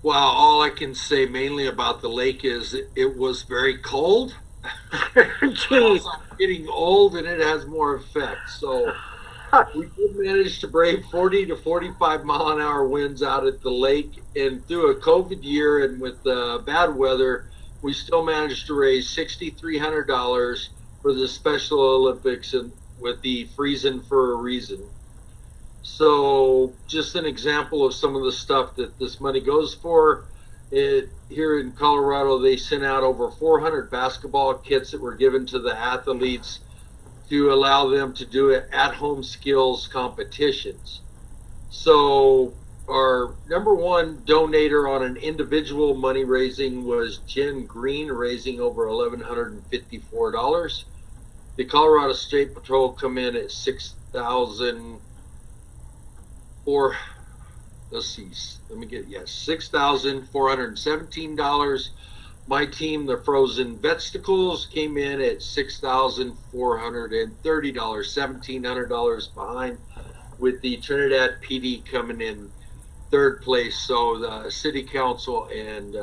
all I can say mainly about the lake is it was very cold. Jeez. I'm getting old and it has more effect. So we did manage to brave 40 to 45 mile an hour winds out at the lake. And through a COVID year and with bad weather, we still managed to raise $6,300 for the Special Olympics and with the freezing for a reason. So just an example of some of the stuff that this money goes for. Here in Colorado, they sent out over 400 basketball kits that were given to the athletes to allow them to do at-home skills competitions. So our number one donator on an individual money raising was Jen Green, raising over $1,154. The Colorado State Patrol come in at $6,417. My team, the Frozen Vegetables, came in at $6,430, $1,700 behind, with the Trinidad PD coming in third place. So the City Council and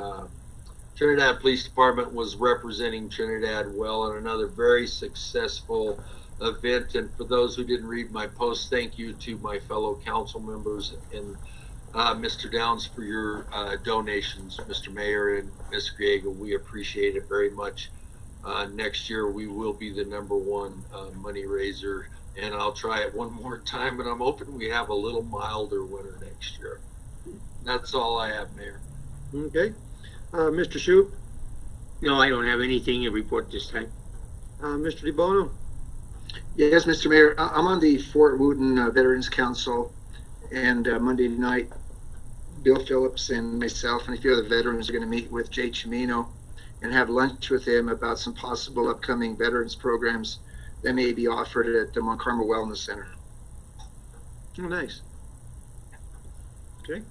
Trinidad Police Department was representing Trinidad well in another very successful event. And for those who didn't read my post, thank you to my fellow council members and Mr. Downs for your donations, Mr. Mayor and Ms. Griego. We appreciate it very much. Next year we will be the number one money raiser, and I'll try it one more time, and I'm hoping we have a little milder winter next year. That's all I have, Mayor. Okay. Mr. Shoup? No, I don't have anything to report this time. Mr. DeBono? Yes, Mr. Mayor. I'm on the Fort Wooten Veterans Council, and Monday night, Bill Phillips and myself and a few other veterans are going to meet with Jay Chimino and have lunch with him about some possible upcoming veterans programs that may be offered at the Mount Carmel Wellness Center. Oh, nice. Okay.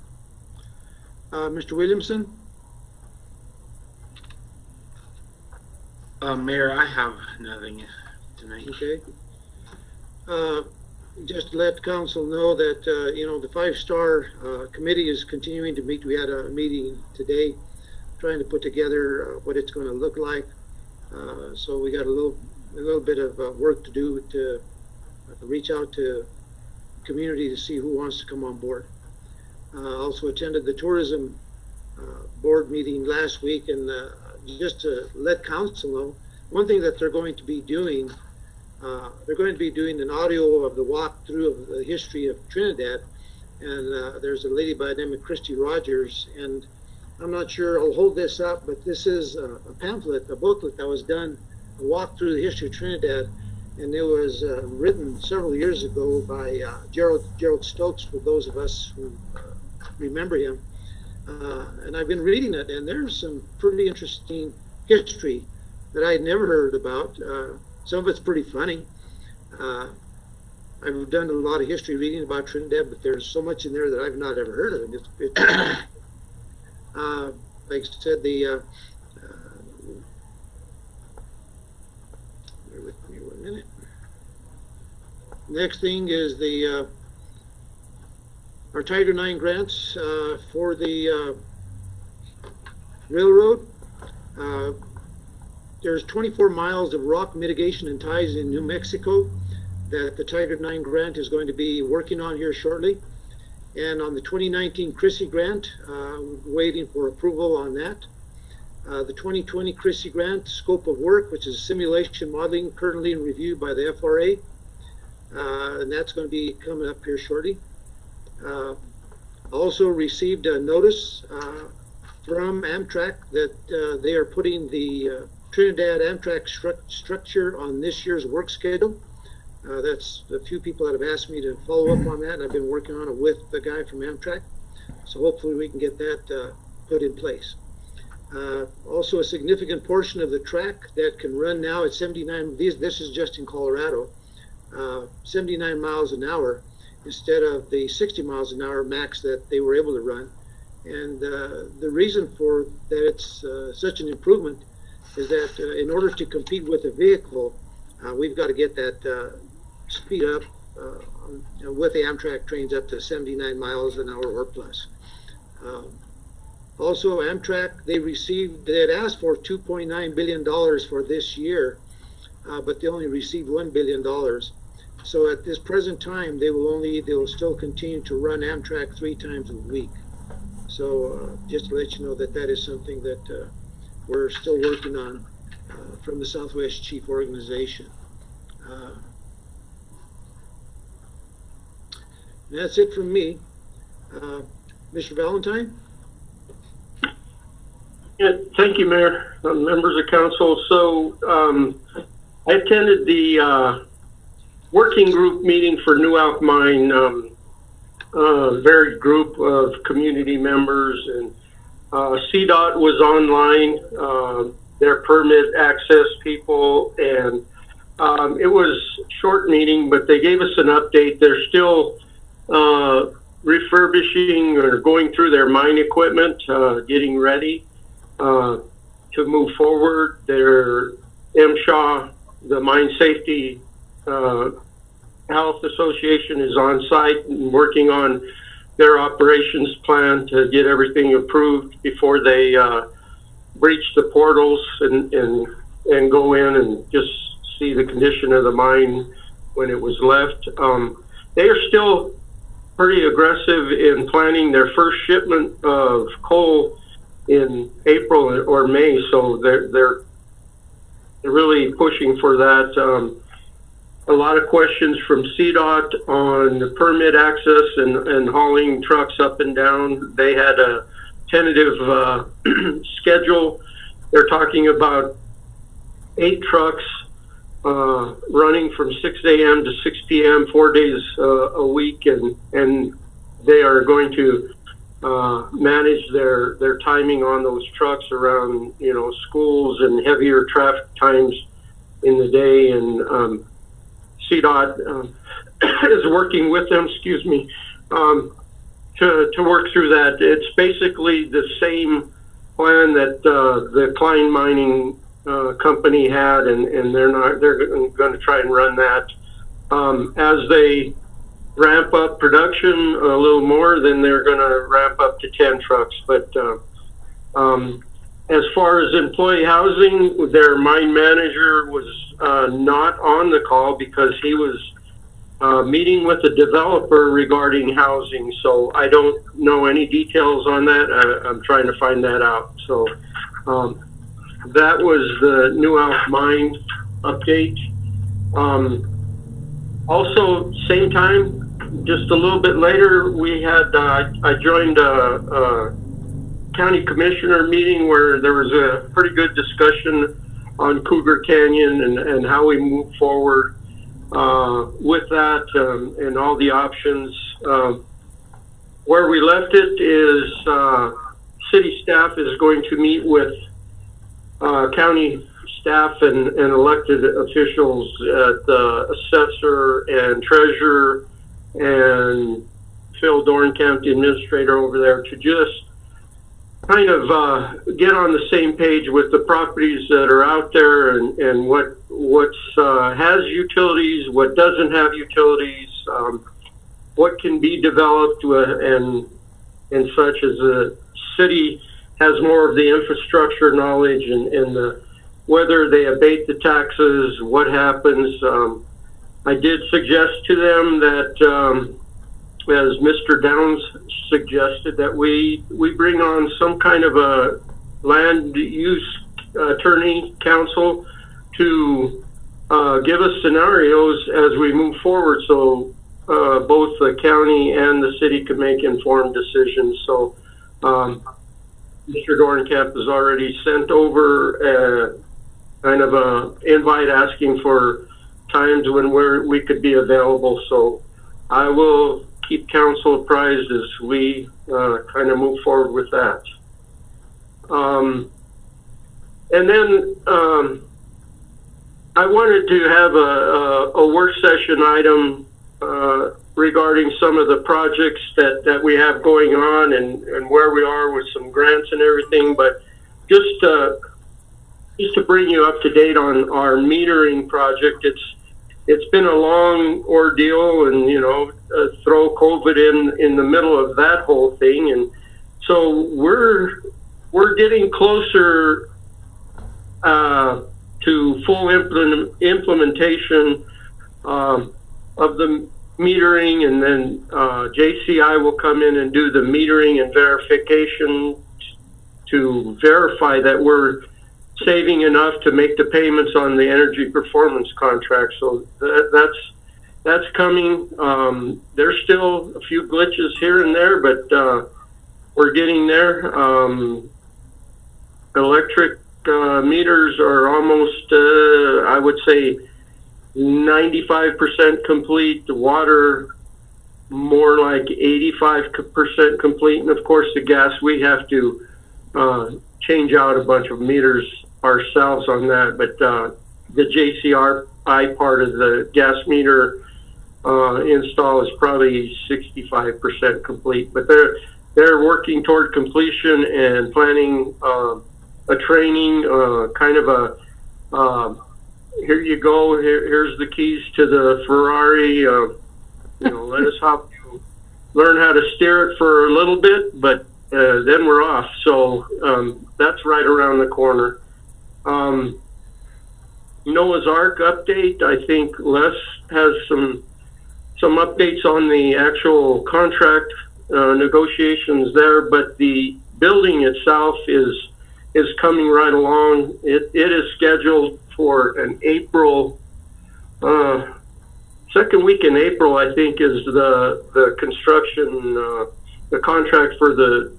Mr. Williamson? Mayor, I have nothing tonight. Okay. Just to let council know that, the 5-star committee is continuing to meet. We had a meeting today trying to put together what it's going to look like. So we got a little bit of work to do to reach out to the community to see who wants to come on board. Also attended the tourism board meeting last week, and just to let council know, one thing that they're going to be doing, they're going to be doing an audio of the walkthrough of the history of Trinidad, and there's a lady by the name of Christy Rogers, and I'm not sure, I'll hold this up, but this is a pamphlet, a booklet that was done, a walk through the history of Trinidad, and it was written several years ago by Gerald Stokes, for those of us who remember him. And I've been reading it, and there's some pretty interesting history that I had never heard about. Some of it's pretty funny. I've done a lot of history reading about Trinidad, but there's so much in there that I've not ever heard of. And like I said, bear with me 1 minute. Next thing is our Title IX grants for the railroad. There's 24 miles of rock mitigation and ties in New Mexico that the Title IX grant is going to be working on here shortly. And on the 2019 Chrissy grant, we're waiting for approval on that. The 2020 Christie Grant scope of work, which is simulation modeling, currently in review by the FRA, and that's going to be coming up here shortly. Also received a notice from Amtrak that they are putting the Trinidad Amtrak structure on this year's work schedule. That's a few people that have asked me to follow up on that, and I've been working on it with the guy from Amtrak. So hopefully we can get that put in place. Also a significant portion of the track that can run now at 79, this is just in Colorado, 79 miles an hour instead of the 60 miles an hour max that they were able to run. And the reason for that it's such an improvement is that in order to compete with a vehicle, we've got to get that speed up with the Amtrak trains up to 79 miles an hour or plus. Also, Amtrak, they had asked for $2.9 billion for this year, but they only received $1 billion. So at this present time, they will still continue to run Amtrak 3 times a week. So just to let you know that that is something that we're still working on from the Southwest Chief Organization. That's it from me. Mr. Valentine? Yeah, thank you, Mayor, members of council. So I attended the working group meeting for New Alk Mine, varied group of community members, and CDOT was online, their permit access people, and it was a short meeting, but they gave us an update. They're still refurbishing or going through their mine equipment, getting ready to move forward. Their MSHA, the Mine Safety Health Association, is on site and working on their operations plan to get everything approved before they breach the portals and go in and just see the condition of the mine when it was left. They are still pretty aggressive in planning their first shipment of coal in April or May, so they're really pushing for that. A lot of questions from CDOT on the permit access and hauling trucks up and down. They had a tentative schedule. They're talking about 8 trucks running from 6 a.m. to 6 p.m. 4 days a week, and they are going to manage their timing on those trucks around, you know, schools and heavier traffic times in the day. And CDOT is working with them, to work through that. It's basically the same plan that the Klein Mining company had, and they're going to try and run that. As they ramp up production a little more, then they're going to ramp up to 10 trucks. But as far as employee housing, their mine manager was not on the call because he was meeting with the developer regarding housing. So I don't know any details on that. I'm trying to find that out. So that was the New Alk Mine update. Also, same time, just a little bit later, we had I joined a county commissioner meeting where there was a pretty good discussion on Cougar Canyon and how we move forward with that and all the options. Where we left it is city staff is going to meet with county staff and elected officials at the assessor and treasurer and Phil Dornkamp, the administrator over there, to just kind of get on the same page with the properties that are out there and what has utilities, what doesn't have utilities, what can be developed and such, as the city has more of the infrastructure knowledge and whether they abate the taxes, what happens. I did suggest to them that, as Mr. Downs suggested, that we bring on some kind of land use attorney counsel to give us scenarios as we move forward, so both the county and the city can make informed decisions. So Mr. Dornkamp has already sent over kind of a invite asking for times when we could be available. So I will keep council apprised as we kind of move forward with that. And then I wanted to have a work session item regarding some of the projects that we have going on and where we are with some grants and everything, but just to bring you up to date on our metering project. It's been a long ordeal, and throw COVID in the middle of that whole thing, and so we're getting closer to full implementation of the metering, and then JCI will come in and do the metering and verification to verify that we're saving enough to make the payments on the energy performance contract. So that's coming. There's still a few glitches here and there, but we're getting there. Electric meters are almost, I would say, 95% complete. The water, more like 85% complete. And of course, the gas, we have to change out a bunch of meters ourselves on that. But the JCRI part of the gas meter install is probably 65% complete. But they're working toward completion and planning a training, kind of a here you go, here's the keys to the Ferrari, let us help you learn how to steer it for a little bit, but then we're off. So that's right around the corner. Noah's Ark update. I think Les has some updates on the actual contract negotiations there, but the building itself is coming right along. It is scheduled for an April, second week in April, I think, is the construction, the contract for the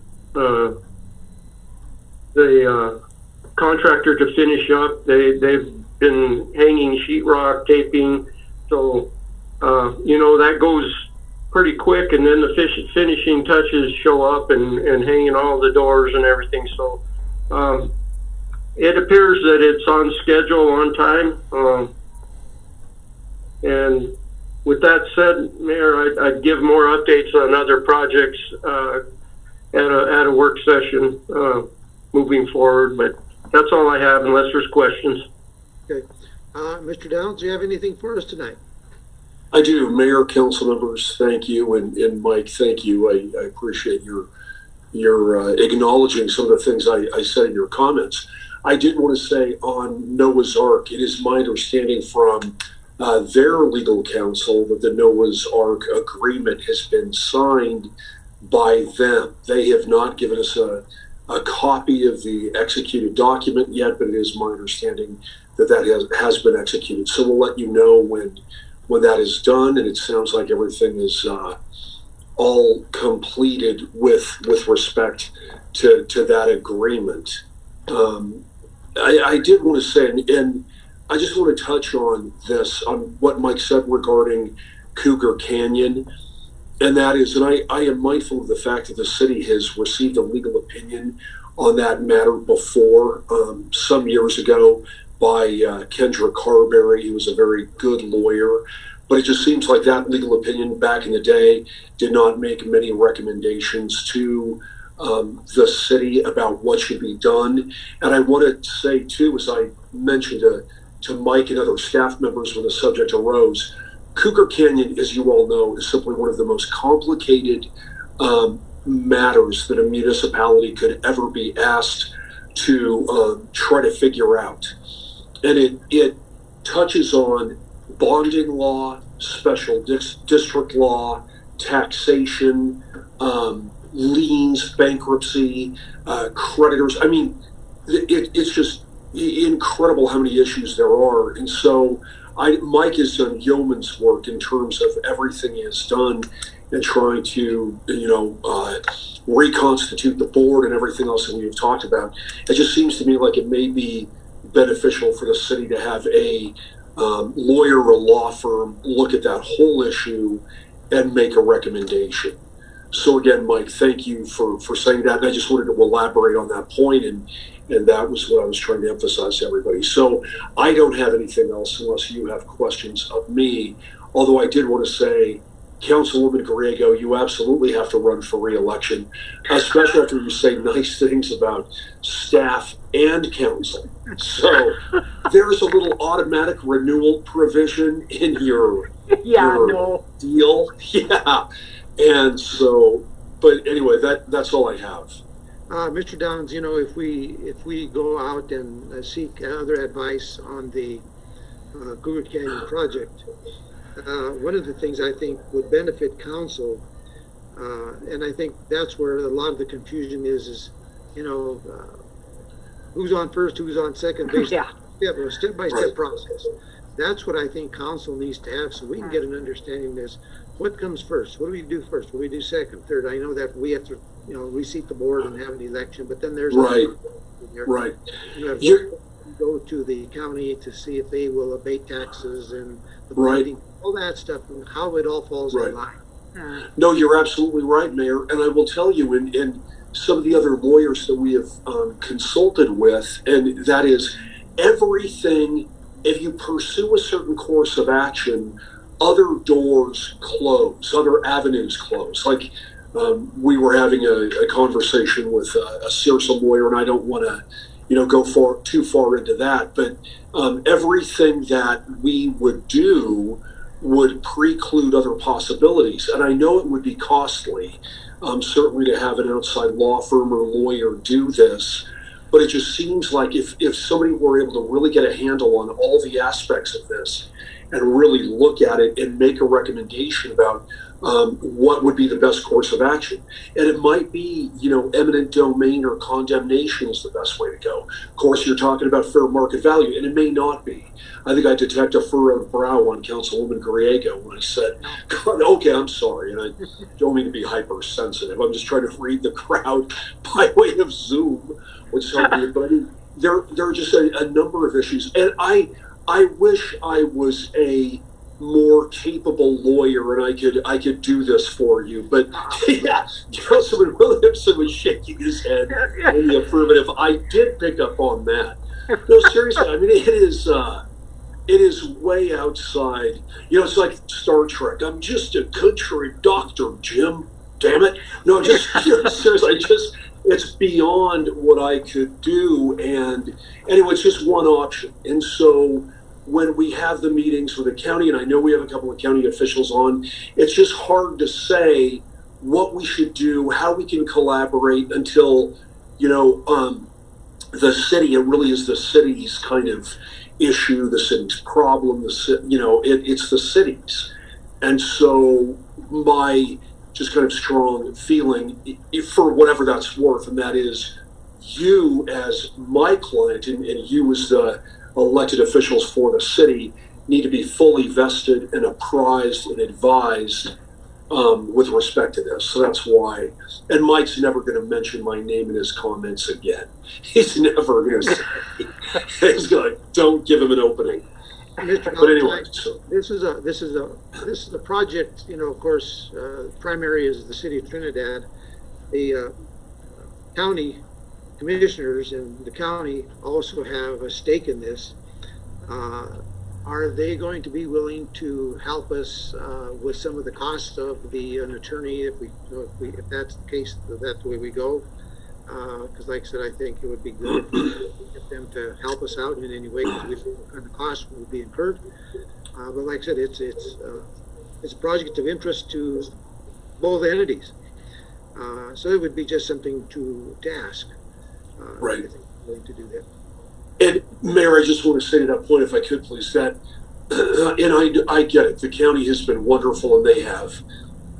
contractor to finish up. They've been hanging sheetrock, taping, so that goes pretty quick, and then the finishing touches show up and hanging all the doors and everything. So it appears that it's on schedule, on time. And with that said, Mayor, I'd give more updates on other projects at a work session moving forward. But that's all I have, unless there's questions. Okay. Mr. Downs, do you have anything for us tonight? I do. Mayor, council members, thank you. And Mike, thank you. I appreciate your acknowledging some of the things I said in your comments. I did want to say on Noah's Ark, it is my understanding from their legal counsel that the Noah's Ark agreement has been signed by them. They have not given us a copy of the executed document yet, but it is my understanding that has been executed. So we'll let you know when that is done, and it sounds like everything is all completed with respect to that agreement. I did want to say, and I just want to touch on this, on what Mike said regarding Cougar Canyon, and that is, and I am mindful of the fact that the city has received a legal opinion on that matter before, some years ago, by Kendra Carberry, who was a very good lawyer. But it just seems like that legal opinion back in the day did not make many recommendations to the city about what should be done. And I wanted to say, too, as I mentioned to Mike and other staff members when the subject arose, Cougar Canyon, as you all know, is simply one of the most complicated matters that a municipality could ever be asked to try to figure out. And it touches on bonding law, special district law, taxation, liens, bankruptcy, creditors. I mean, it's just incredible how many issues there are. And so Mike has done yeoman's work in terms of everything he has done and trying to, reconstitute the board and everything else that we've talked about. It just seems to me like it may be beneficial for the city to have a lawyer or a law firm look at that whole issue and make a recommendation. So again, Mike, thank you for saying that. And I just wanted to elaborate on that point, and that was what I was trying to emphasize to everybody. So I don't have anything else unless you have questions of me. Although I did want to say, Councilwoman Griego, you absolutely have to run for re-election, especially after you say nice things about staff and council. So there's a little automatic renewal provision in your deal. Yeah. And so, but anyway, that's all I have. Mr. Downs, if we go out and seek other advice on the Cougar Canyon project, one of the things I think would benefit council, and I think that's where a lot of the confusion is who's on first, who's on second, based on a step-by-step process. That's what I think council needs to have, so we can get an understanding of this. What comes first? What do we do first? What do we do second, third? I know that we have to, reseat the board and have an election, but then there's right. You go to the county to see if they will abate taxes and the budgeting, all that stuff, and how it all falls in line. No, you're absolutely right, Mayor. And I will tell you, in some of the other lawyers that we have consulted with, and that is everything. If you pursue a certain course of action, other doors close, other avenues close. Like we were having a conversation with a CIRSA lawyer, and I don't want to, go too far into that. But everything that we would do would preclude other possibilities, and I know it would be costly, certainly to have an outside law firm or lawyer do this. But it just seems like if somebody were able to really get a handle on all the aspects of this and really look at it and make a recommendation about what would be the best course of action. And it might be, eminent domain or condemnation is the best way to go. Of course, you're talking about fair market value, and it may not be. I think I detect a furrowed brow on Councilwoman Griego when I said, okay, I'm sorry, and I don't mean to be hypersensitive. I'm just trying to read the crowd by way of Zoom, which is helping. But I mean, there are just a number of issues. And I wish I was a more capable lawyer and I could do this for you. But yeah, Councilman Williamson was shaking his head in the affirmative. I did pick up on that. No, seriously, I mean, it is way outside. It's like Star Trek. I'm just a country doctor, Jim. Damn it. No, just seriously, it's beyond what I could do. And anyway, it's just one option. And so when we have the meetings with the county, and I know we have a couple of county officials on, it's just hard to say what we should do, how we can collaborate until, the city, it really is the city's kind of issue, the city's problem, it's the city's. And so my just kind of strong feeling, for whatever that's worth, and that is you as my client and you as the elected officials for the city need to be fully vested and apprised and advised with respect to this. So that's why. And Mike's never going to mention my name in his comments again. He's never going to say. He's going to, don't give him an opening. But anyway, so. This is a project. Of course, primary is the city of Trinidad. The county commissioners and the county also have a stake in this. Are they going to be willing to help us with some of the costs of an attorney if that's the case, that's the way we go? Because like I said, I think it would be good to get them to help us out in any way, because we think what kind of costs will be incurred. But like I said, it's a project of interest to both entities. So it would be just something to ask. Right. To do that. And Mayor, I just want to say to that point, if I could please, that, and I get it, the county has been wonderful, and they have,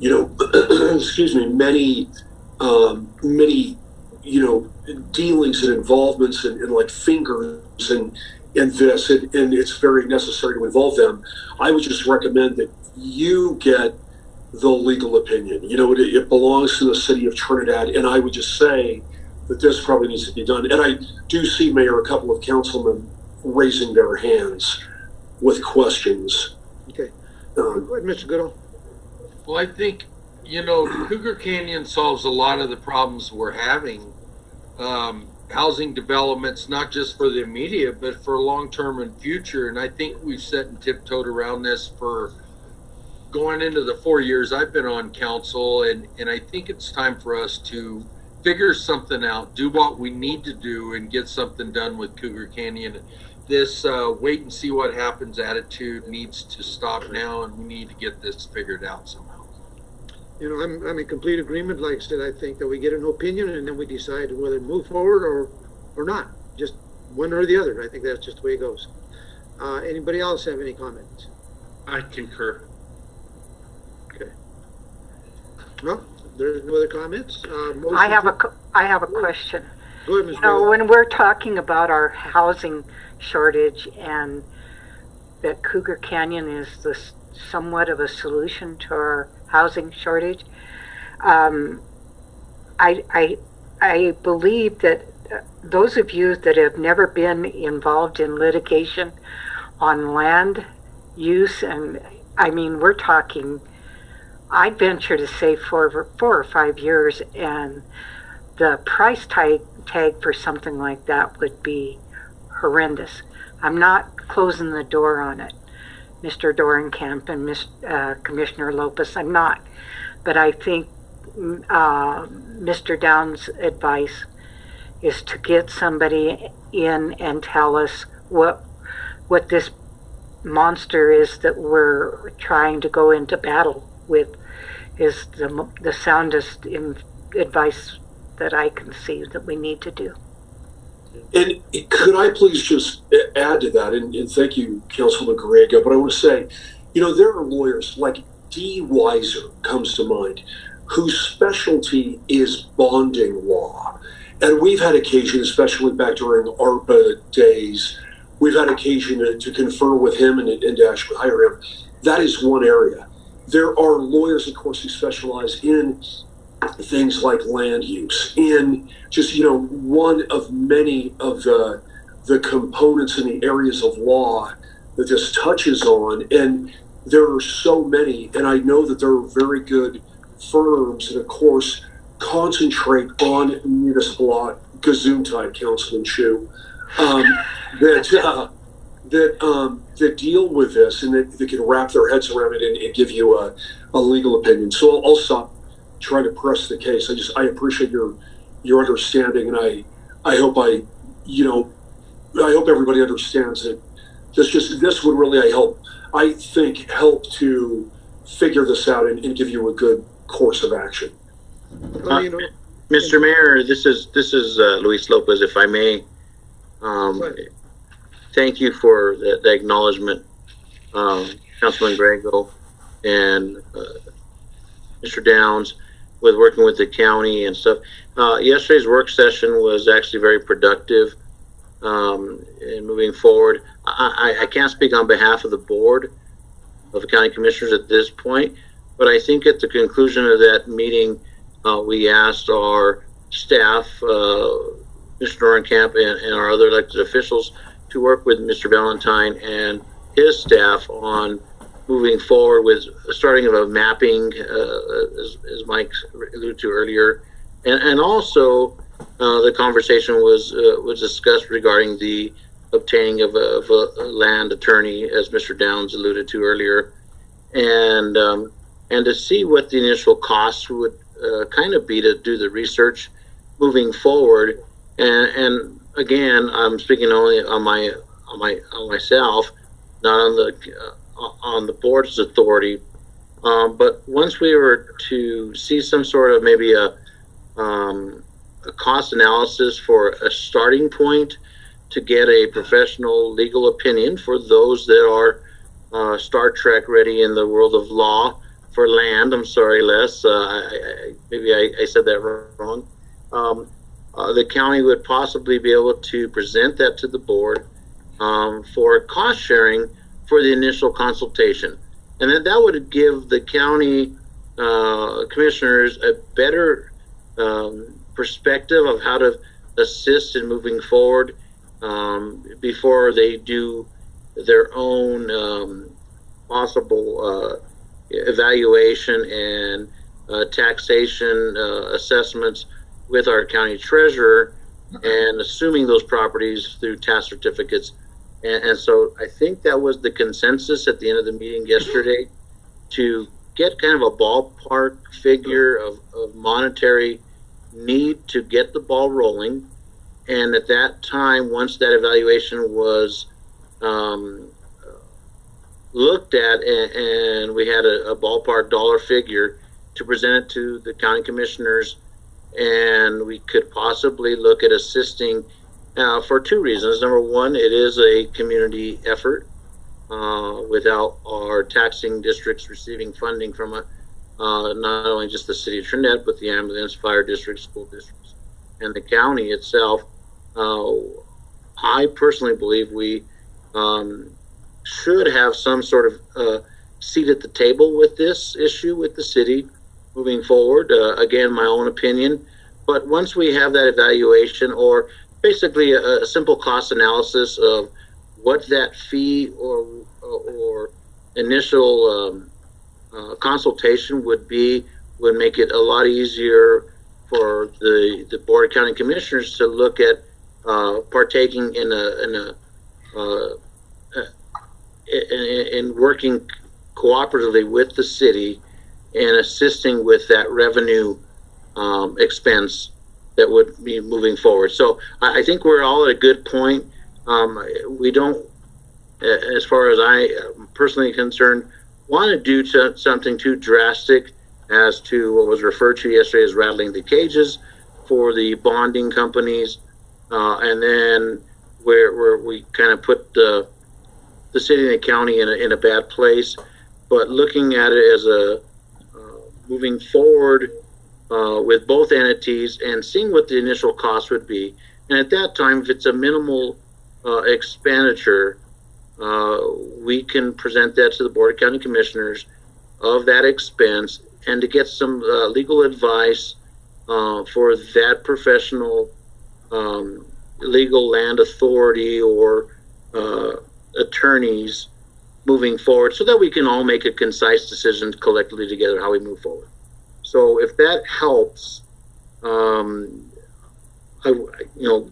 excuse me, many dealings and involvements and like fingers and this, and it's very necessary to involve them. I would just recommend that you get the legal opinion. It belongs to the city of Trinidad, and I would just say that this probably needs to be done. And I do see, Mayor, a couple of councilmen raising their hands with questions. Okay. Go ahead, Mr. Goodall. Well, I think, Cougar Canyon solves a lot of the problems we're having. Housing developments, not just for the immediate, but for long-term and future. And I think we've sat and tiptoed around this for going into the 4 years I've been on council. And I think it's time for us to figure something out, do what we need to do, and get something done with Cougar Canyon. This wait and see what happens attitude needs to stop now, and we need to get this figured out somehow. I'm in complete agreement. Like I said, I think that we get an opinion and then we decide whether to move forward or not. Just one or the other. I think that's just the way it goes. Anybody else have any comments? I concur. Okay. No, there's no other comments. I have a question. Go ahead, Ms. Bailey. When we're talking about our housing shortage and that Cougar Canyon is somewhat of a solution to our housing shortage, I believe that those of you that have never been involved in litigation on land use, and I mean, we're talking, I'd venture to say for 4 or 5 years, and the price tag for something like that would be horrendous. I'm not closing the door on it, Mr. Dorenkamp and Commissioner Lopez, I'm not. But I think Mr. Downs' advice is to get somebody in and tell us what this monster is that we're trying to go into battle with is the soundest advice that I can see that we need to do. And could I please just add to that, and thank you, Councilman Griego, but I want to say, there are lawyers like D. Weiser comes to mind, whose specialty is bonding law. And we've had occasion, especially back during ARPA days, we've had occasion to confer with him and to actually hire him. That is one area. There are lawyers, of course, who specialize in things like land use, in just, one of many of the components in the areas of law that this touches on. And there are so many, and I know that there are very good firms that, of course, concentrate on municipal law, Gesundheit, Councilman Chu, that deal with this and that can wrap their heads around it and give you a legal opinion. So I'll stop trying to press the case. I appreciate your understanding, and I hope I hope everybody understands that this would really help to figure this out and give you a good course of action. Mr. Mayor, this is Luis Lopez, if I may. Thank you for the acknowledgement, Councilman Griego and Mr. Downs, with working with the county and stuff. Yesterday's work session was actually very productive in moving forward. I can't speak on behalf of the board of the county commissioners at this point, but I think at the conclusion of that meeting, we asked our staff, Mr. Dorenkamp and our other elected officials, to work with Mr. Valentine and his staff on moving forward with starting of a mapping, as Mike alluded to earlier, and also the conversation was discussed regarding the obtaining of a land attorney, as Mr. Downs alluded to earlier, and to see what the initial costs would kind of be to do the research moving forward. And again, I'm speaking only on myself, not on the board's authority. But once we were to see some sort of maybe a cost analysis for a starting point to get a professional legal opinion for those that are Star Trek ready in the world of law for land. I'm sorry, Les. Maybe I said that wrong. the county would possibly be able to present that to the board for cost sharing for the initial consultation. And then that would give the county commissioners a better perspective of how to assist in moving forward before they do their own possible evaluation and taxation assessments with our county treasurer and assuming those properties through tax certificates. And so I think that was the consensus at the end of the meeting yesterday, to get kind of a ballpark figure of monetary need to get the ball rolling. And at that time, once that evaluation was looked at and we had a ballpark dollar figure to present it to the county commissioners, and we could possibly look at assisting for two reasons. Number one, it is a community effort without our taxing districts receiving funding from not only just the city of Trinidad, but the ambulance, fire districts, school districts, and the county itself. I personally believe we should have some sort of seat at the table with this issue with the city moving forward. Again, my own opinion, but once we have that evaluation, or basically a simple cost analysis of what that fee or initial consultation would be, would make it a lot easier for the Board of County Commissioners to look at partaking in working cooperatively with the city and assisting with that revenue expense that would be moving forward. So I think we're all at a good point. We don't, as far as I am personally concerned, want to do something too drastic as to what was referred to yesterday as rattling the cages for the bonding companies, and then where we kind of put the city and the county in a bad place. But looking at it as a moving forward with both entities and seeing what the initial cost would be, and at that time, if it's a minimal expenditure, we can present that to the Board of County Commissioners of that expense, and to get some legal advice for that professional legal land authority or attorneys moving forward, so that we can all make a concise decision collectively together how we move forward. So if that helps,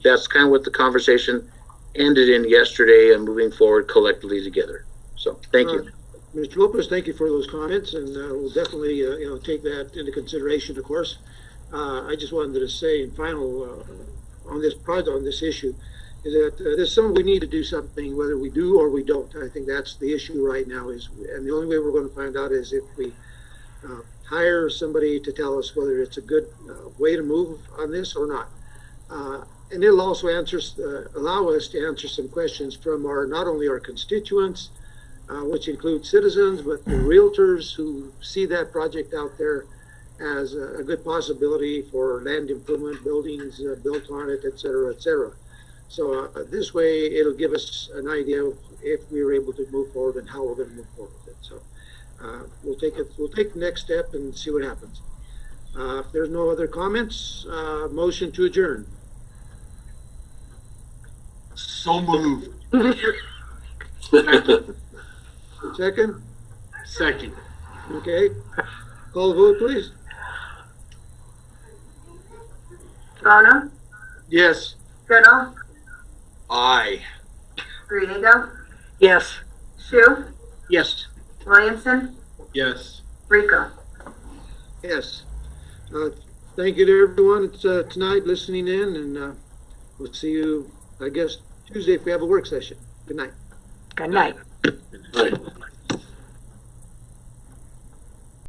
that's kind of what the conversation ended in yesterday, and moving forward collectively together. So thank you. Mr. Lopez, thank you for those comments, and we'll definitely take that into consideration, of course. I just wanted to say in final on this project, on this issue, is that there's something we need to do something, whether we do or we don't. I think that's the issue right now, and the only way we're going to find out is if we hire somebody to tell us whether it's a good way to move on this or not. And it'll also allow us to answer some questions from not only our constituents, which include citizens, but the realtors who see that project out there as a good possibility for land improvement, buildings built on it, et cetera, et cetera. So this way, it'll give us an idea of if we were able to move forward and how we're going to move forward with it. So we'll take the next step and see what happens. If there's no other comments, motion to adjourn. So moved. Second? Second. Okay. Call the vote, please. Rona, Yes. Goodall, Aye. Griego, Yes. Shu, Yes. Williamson, Yes. Rico. Yes. Thank you to everyone tonight listening in, and we'll see you, I guess, Tuesday if we have a work session. Good night. Good night. Right.